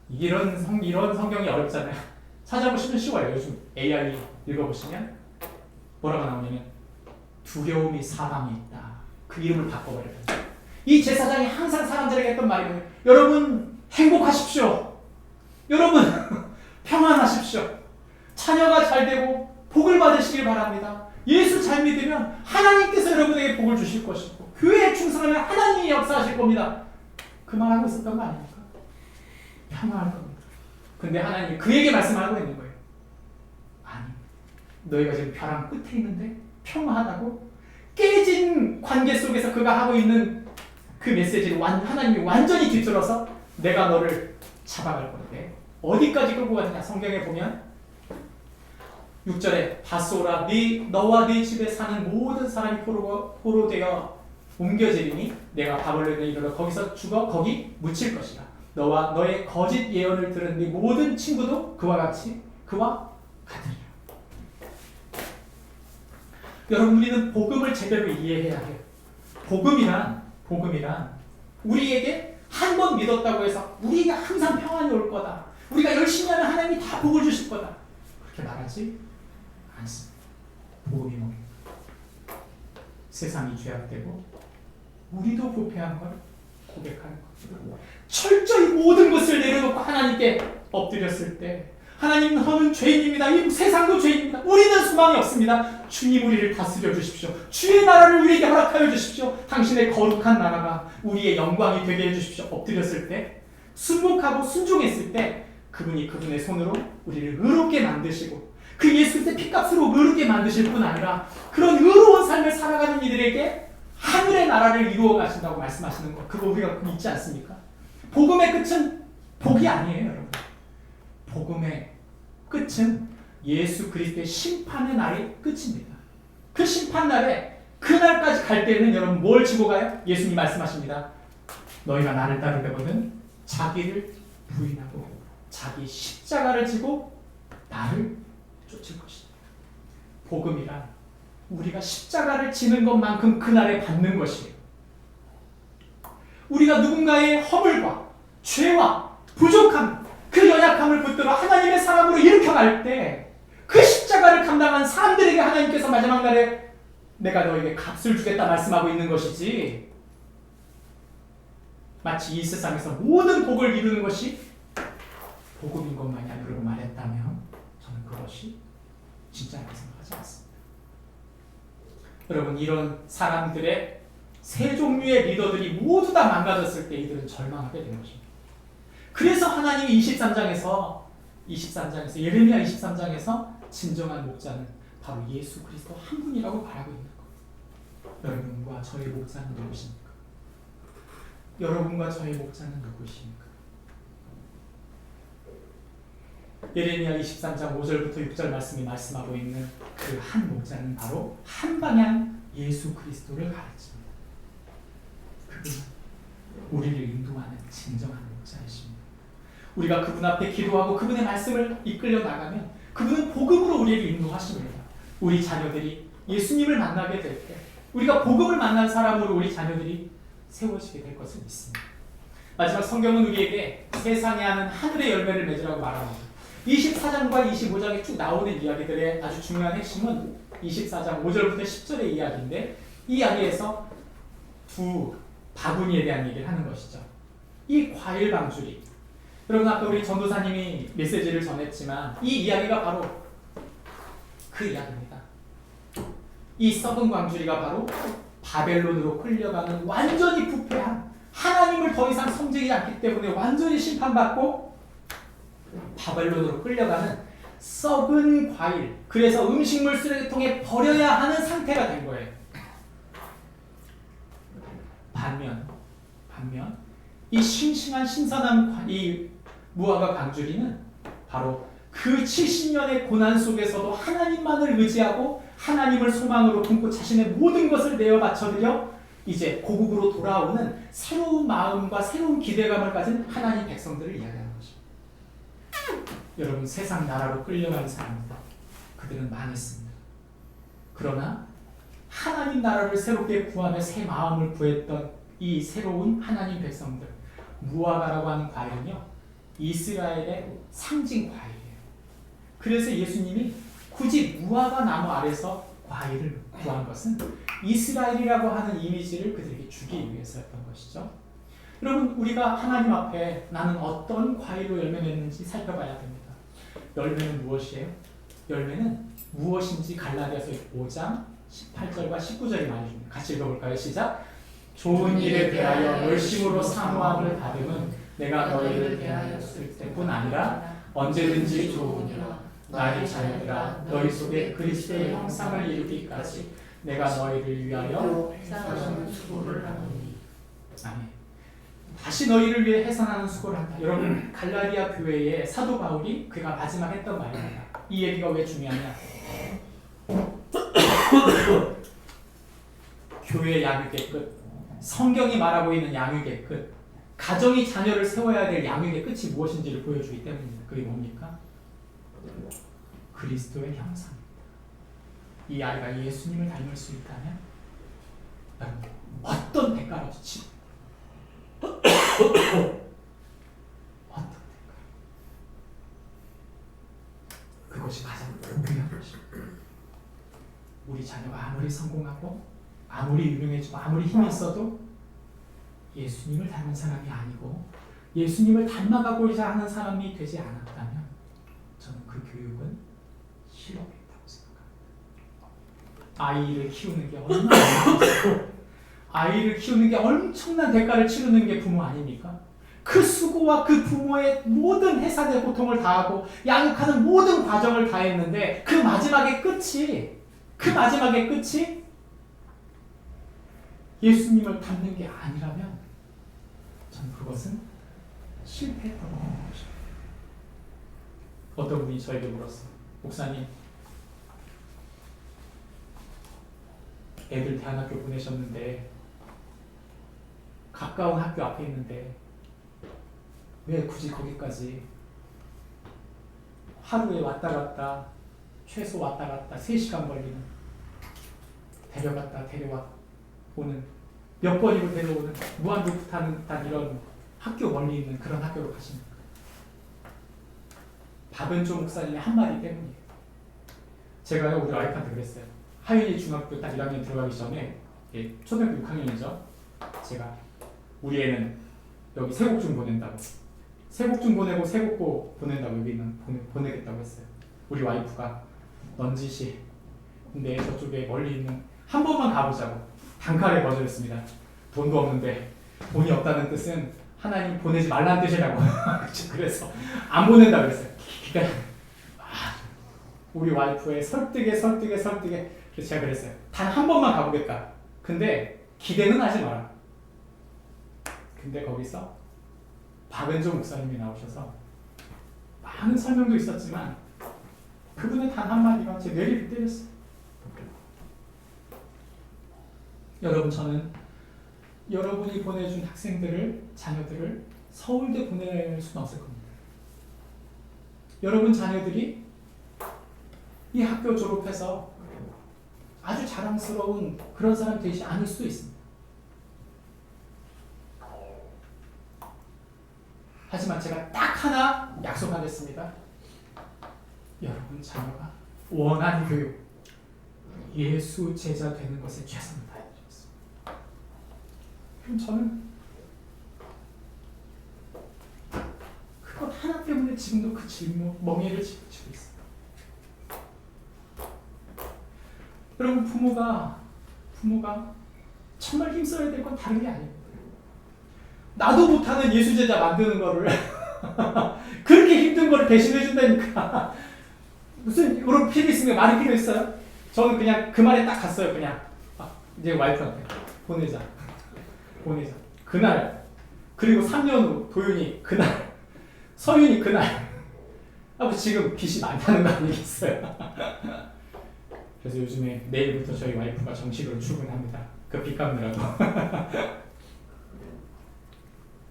이런 성경이 어렵잖아요. 찾아보시면 쉬워요. 요즘 AI 읽어보시면 뭐라고 나오냐면 두려움이 사망에 있다. 그 이름을 바꿔버려요. 이 제사장이 항상 사람들에게 했던 말이 뭐냐면 여러분 행복하십시오. 여러분 평안하십시오. 자녀가 잘 되고 복을 받으시길 바랍니다. 예수 잘 믿으면 하나님께서 여러분에게 복을 주실 것이고 교회에 충성하면 하나님이 역사하실 겁니다. 그 말하고 있었던 거 아닙니까? 평화할 겁니다. 근데 하나님이 그에게 말씀하고 있는 거예요. 아니, 너희가 지금 벼랑 끝에 있는데 평화하다고? 깨진 관계 속에서 그가 하고 있는 그 메시지를 하나님이 완전히 뒤틀어서 내가 너를 잡아갈 건데 어디까지 끌고 가느냐. 성경에 보면 6절에 다소라 너와 네 집에 사는 모든 사람이 포로되어 옮겨지리니 내가 바벨론에 이르러 거기서 죽어 거기 묻힐 것이라. 너와 너의 거짓 예언을 들은 네 모든 친구도 그와 같으리라. 여러분, 우리는 복음을 제대로 이해해야 해요. 복음이란 우리에게 한 번 믿었다고 해서 우리에게 항상 평안이 올 거다. 우리가 열심히 하면 하나님이 다 복을 주실 거다. 그렇게 말하지 않습니다. 복음이 뭡니까? 세상이 죄악되고 우리도 부패한 걸 고백하는 것. 철저히 모든 것을 내려놓고 하나님께 엎드렸을 때 하나님, 너는 죄인입니다. 이 세상도 죄인입니다. 우리는 소망이 없습니다. 주님, 우리를 다스려 주십시오. 주의 나라를 우리에게 허락하여 주십시오. 당신의 거룩한 나라가 우리의 영광이 되게 해주십시오. 엎드렸을 때, 순복하고 순종했을 때 그분이 그분의 손으로 우리를 의롭게 만드시고 그 예수 그리스도의 피값으로 의롭게 만드실 뿐 아니라 그런 의로운 삶을 살아가는 이들에게 하늘의 나라를 이루어 가신다고 말씀하시는 것, 그거 우리가 믿지 않습니까? 복음의 끝은 복이 아니에요, 여러분. 복음의 끝은 예수 그리스도의 심판의 날이 끝입니다. 그 심판날에 그날까지 갈 때는 여러분 뭘 지고 가요? 예수님 말씀하십니다. 너희가 나를 따르려거든 자기를 부인하고 자기 십자가를 지고 나를 쫓을 것이다. 복음이란 우리가 십자가를 지는 것만큼 그날에 받는 것이에요. 우리가 누군가의 허물과 죄와 부족함, 그 연약함을 붙들어 하나님의 사람으로 일으켜갈 때 그 십자가를 감당한 사람들에게 하나님께서 마지막 날에 내가 너에게 값을 주겠다 말씀하고 있는 것이지, 마치 이 세상에서 모든 복을 이루는 것이 복음인 것만이 아니라고 말했다면 저는 그것이 진짜라고 생각하지 않습니다. 여러분, 이런 사람들의 세 종류의 리더들이 모두 다 망가졌을 때 이들은 절망하게 된 것입니다. 그래서 하나님이 23장에서 예레미야 23장에서 진정한 목자는 바로 예수 그리스도 한 분이라고 말하고 있는 것. 여러분과 저의 목자는 누구십니까? 여러분과 저의 목자는 누구십니까? 예레미야 23장 5절부터 6절 말씀이 말씀하고 있는 그 한 목자는 바로 한 방향 예수 그리스도를 가르칩니다. 그분은 우리를 인도하는 진정한 목자이십니다. 우리가 그분 앞에 기도하고 그분의 말씀을 이끌려 나가면 그분은 복음으로 우리를 인도하십니다. 우리 자녀들이 예수님을 만나게 될 때 우리가 복음을 만난 사람으로 우리 자녀들이 세워지게 될 것을 믿습니다. 마지막 성경은 우리에게 세상에 하는 하늘의 열매를 맺으라고 말합니다. 24장과 25장에 쭉 나오는 이야기들의 아주 중요한 핵심은 24장 5절부터 10절의 이야기인데, 이 이야기에서 두 바구니에 대한 얘기를 하는 것이죠. 이 과일 방주리, 여러분 아까 우리 전도사님이 메시지를 전했지만 이 이야기가 바로 그 이야기입니다. 이 썩은 광주리가 바로 바벨론으로 끌려가는 완전히 부패한, 하나님을 더 이상 섬기지 않기 때문에 완전히 심판받고 바벨론으로 끌려가는 썩은 과일, 그래서 음식물 쓰레기통에 버려야 하는 상태가 된 거예요. 반면 이 싱싱한 신선한 이 무화과 광주리는 바로 그 70년의 고난 속에서도 하나님만을 의지하고 하나님을 소망으로 품고 자신의 모든 것을 내어 바쳐드려 이제 고국으로 돌아오는 새로운 마음과 새로운 기대감을 가진 하나님 백성들을 이야기하는 것입니다. 여러분, 세상 나라로 끌려가는 사람들, 그들은 망했습니다. 그러나 하나님 나라를 새롭게 구하며 새 마음을 구했던 이 새로운 하나님 백성들, 무화과라고 하는 과일은요, 이스라엘의 상징 과일이에요. 그래서 예수님이 굳이 무화과 나무 아래서 과일을 구한 것은 이스라엘이라고 하는 이미지를 그들에게 주기 위해서였던 것이죠. 여러분, 우리가 하나님 앞에 나는 어떤 과일로 열매 맺는지 살펴봐야 됩니다. 열매는 무엇이에요? 열매는 무엇인지 갈라디아서 5장 18절과 19절이 말해줍니다. 같이 읽어볼까요? 시작. 좋은 일에 대하여 열심으로 사모함을 받음은 내가 너희를 대하였을 때뿐 아니라 언제든지 좋으니라. 나의 자녀들아 너희 속에 그리스도의 형상을 이루기까지 내가 너희를 위하여 해산하는 수고를 하노니. 아멘. 다시 너희를 위해 해산하는 수고를 한다. 여러분 갈라디아 교회에 사도 바울이 그가 마지막 했던 말입니다. 이 얘기가 왜 중요하냐? 교회의 양육의 끝, 성경이 말하고 있는 양육의 끝, 가정이 자녀를 세워야 될 양육의 끝이 무엇인지를 보여주기 때문입니다. 그게 뭡니까? 그리스도의 형상입니다. 이 아이가 예수님을 닮을 수 있다면 여러분 어떤 대가를 없이 어떤 대가? 그것이 가장 중요한 것입니다. 우리 자녀가 아무리 성공하고 아무리 유명해지고 아무리 힘이 있어도 예수님을 닮은 사람이 아니고 예수님을 닮아가고자 하는 사람이 되지 않았다면 저는 그 교육은 실패했다고 생각합니다. 아이를 키우는 게 얼마나 아이를 키우는 게 엄청난 대가를 치르는 게 부모 아닙니까? 그 수고와 그 부모의 모든 해산의 고통을 다하고 양육하는 모든 과정을 다했는데 그 마지막의 끝이 예수님을 닮는 게 아니라면 저는 그것은 실패했다고 하는 것입니다. 어떤 분이 저에게 물었어요. 목사님, 애들 대안학교 보내셨는데 가까운 학교 앞에 있는데 왜 굳이 거기까지 하루에 왔다 갔다 최소 왔다 갔다 3시간 걸리는 데려갔다 데려와 오는 몇 번이고 데려오는 무한도프 타는 듯한 이런 학교 멀리 있는 그런 학교로 가십니까? 박은조 목사님의 한마디 때문이에요. 제가 우리 와이프한테 그랬어요. 하윤이 중학교 딱 1학년 들어가기 전에 초등학교 6학년이죠. 제가 우리 애는 여기 세곡중 보낸다고 세곡중 보내고 세곡고 보낸다고 여기는 보내겠다고 했어요. 우리 와이프가 넌지시 근데 저쪽에 멀리 있는 한 번만 가보자고 단칼에 거절했습니다. 돈도 없는데 돈이 없다는 뜻은 하나님 보내지 말라는 뜻이라고 그래서 안 보낸다고 그랬어요. 그러니까 우리 와이프의 설득에 그래서 제가 그랬어요. 단 한 번만 가보겠다. 근데 기대는 하지 마라. 근데 거기서 박은조 목사님이 나오셔서 많은 설명도 있었지만 그분의 단 한마디가 제 뇌리를 때렸어요. 여러분 저는 여러분이 보내준 학생들을 자녀들을 서울대 보낼 수는 없을 겁니다. 여러분 자녀들이 이 학교 졸업해서 아주 자랑스러운 그런 사람 되지 않을 수도 있습니다. 하지만 제가 딱 하나 약속하겠습니다. 여러분 자녀가 원하는 교육, 예수 제자 되는 것에 최선을 다해드리겠습니다. 그럼 저는 그것 하나 때문에 지금도 그 멍에를 짚고 있어요. 여러분 부모가 정말 힘써야 될 건 다른 게 아닙니다. 나도 못하는 예수제자 만드는 거를 그렇게 힘든 거를 대신해 준다니까. 무슨 여러분 필요 있으면 말이 필요 있어요? 저는 그냥 그 말에 딱 갔어요. 그냥 이제 와이프한테 보내자. 그날 그리고 3년 후 도윤이 그날 서윤이 그날 지금 빚이 많다는 거 아니겠어요? 그래서 요즘에 내일부터 저희 와이프가 정식으로 출근합니다. 그 빚 갚느라고.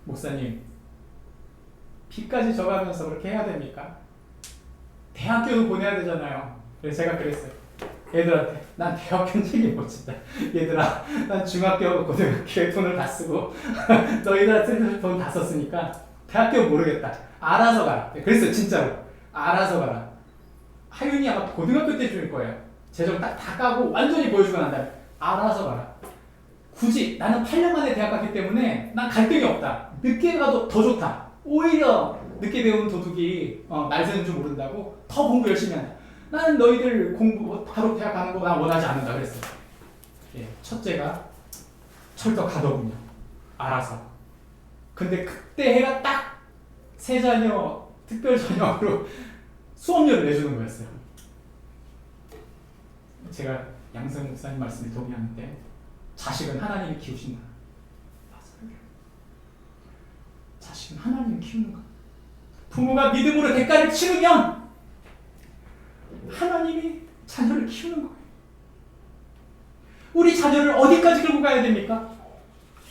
목사님, 빚까지 져가면서 그렇게 해야 됩니까? 대학교도 보내야 되잖아요. 그래서 제가 그랬어요. 얘들한테 난 대학교는 책임 못 진다. 얘들아, 난 중학교, 고등학교에 돈을 다 쓰고 너희들한테 돈 다 썼으니까 대학교 모르겠다. 알아서 가라. 그랬어요, 진짜로. 알아서 가라. 하윤이 아마 고등학교 때 줄 거예요. 재정 다 까고 완전히 보여주고 난 다음에 알아서 가라. 굳이 나는 8년 만에 대학 갔기 때문에 난 갈등이 없다. 늦게 가도 더 좋다. 오히려 늦게 배운 도둑이 날 새는 줄 모른다고 더 공부 열심히 한다. 나는 너희들 공부 바로 대학 가는 거 난 원하지 않는다 그랬어요. 예, 첫째가 철떡하더군요. 알아서. 근데 그때 해가 딱 세 자녀 특별 전형으로 수업료를 내주는 거였어요. 제가 양성 목사님 말씀에 동의하는데 자식은 하나님이 키우신다. 맞아요. 자식은 하나님이 키우는 거. 부모가 믿음으로 대가를 치르면 하나님이 자녀를 키우는 거예요. 우리 자녀를 어디까지 끌고 가야 됩니까?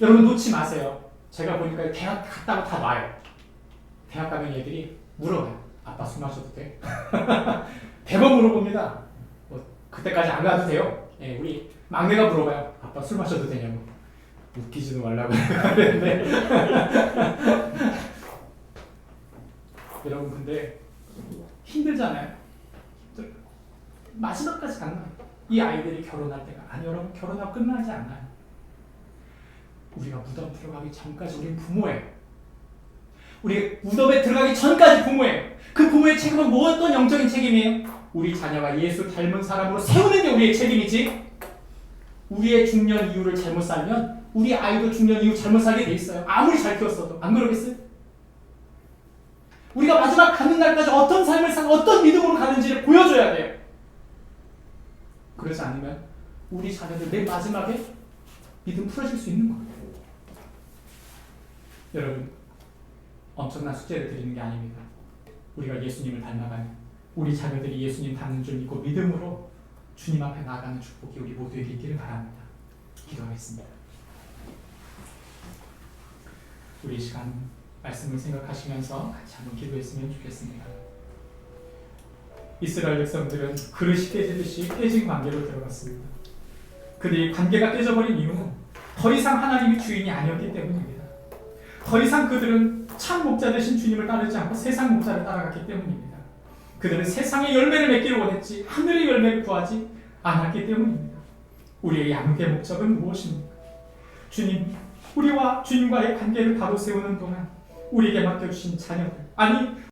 여러분 놓지 마세요. 제가 보니까 대학 갔다고 다 놔요. 대학 가면 얘들이 물어봐요. 아빠 술 마셔도 돼? 100번 물어봅니다. 뭐 그때까지 안 가도 돼요. 예, 우리 막내가 물어봐요. 아빠 술 마셔도 되냐고. 웃기지도 말라고 하는데 여러분 근데 힘들잖아요. 마지막까지 간 거예요. 이 아이들이 결혼할 때가 아니 여러분 결혼하고 끝나지 않아요. 우리가 무덤 들어가기 전까지 우리는 부모예요. 우리 무덤에 들어가기 전까지 부모예요. 그 부모의 책임은 뭐 어떤 영적인 책임이에요? 우리 자녀가 예수 닮은 사람으로 세우는 게 우리의 책임이지. 우리의 중년 이후를 잘못 살면 우리 아이도 중년 이후 잘못 살게 돼 있어요. 아무리 잘 키웠어도. 안 그러겠어요? 우리가 마지막 가는 날까지 어떤 삶을 살 어떤 믿음으로 가는지를 보여줘야 돼요. 그러지 않으면 우리 자녀들 맨 마지막에 믿음 풀어질 수 있는 거예요. 여러분 엄청난 숙제를 드리는 게 아닙니다. 우리가 예수님을 닮아가는 우리 자녀들이 예수님 닮는 줄 믿고 믿음으로 주님 앞에 나아가는 축복이 우리 모두에게 있기를 바랍니다. 기도하겠습니다. 우리 이 시간 말씀을 생각하시면서 같이 한번 기도했으면 좋겠습니다. 이스라엘 백성들은 그릇이 깨지듯이 깨진 관계로 들어갔습니다. 그들이 관계가 깨져버린 이유는 더 이상 하나님이 주인이 아니었기 때문입니다. 더 이상 그들은 참 목자 되신 주님을 따르지 않고 세상 목자를 따라갔기 때문입니다. 그들은 세상의 열매를 맺기를 원했지 하늘의 열매를 구하지 않았기 때문입니다. 우리의 양육의 목적은 무엇입니까? 주님, 우리와 주님과의 관계를 바로 세우는 동안 우리에게 맡겨주신 자녀들, 아니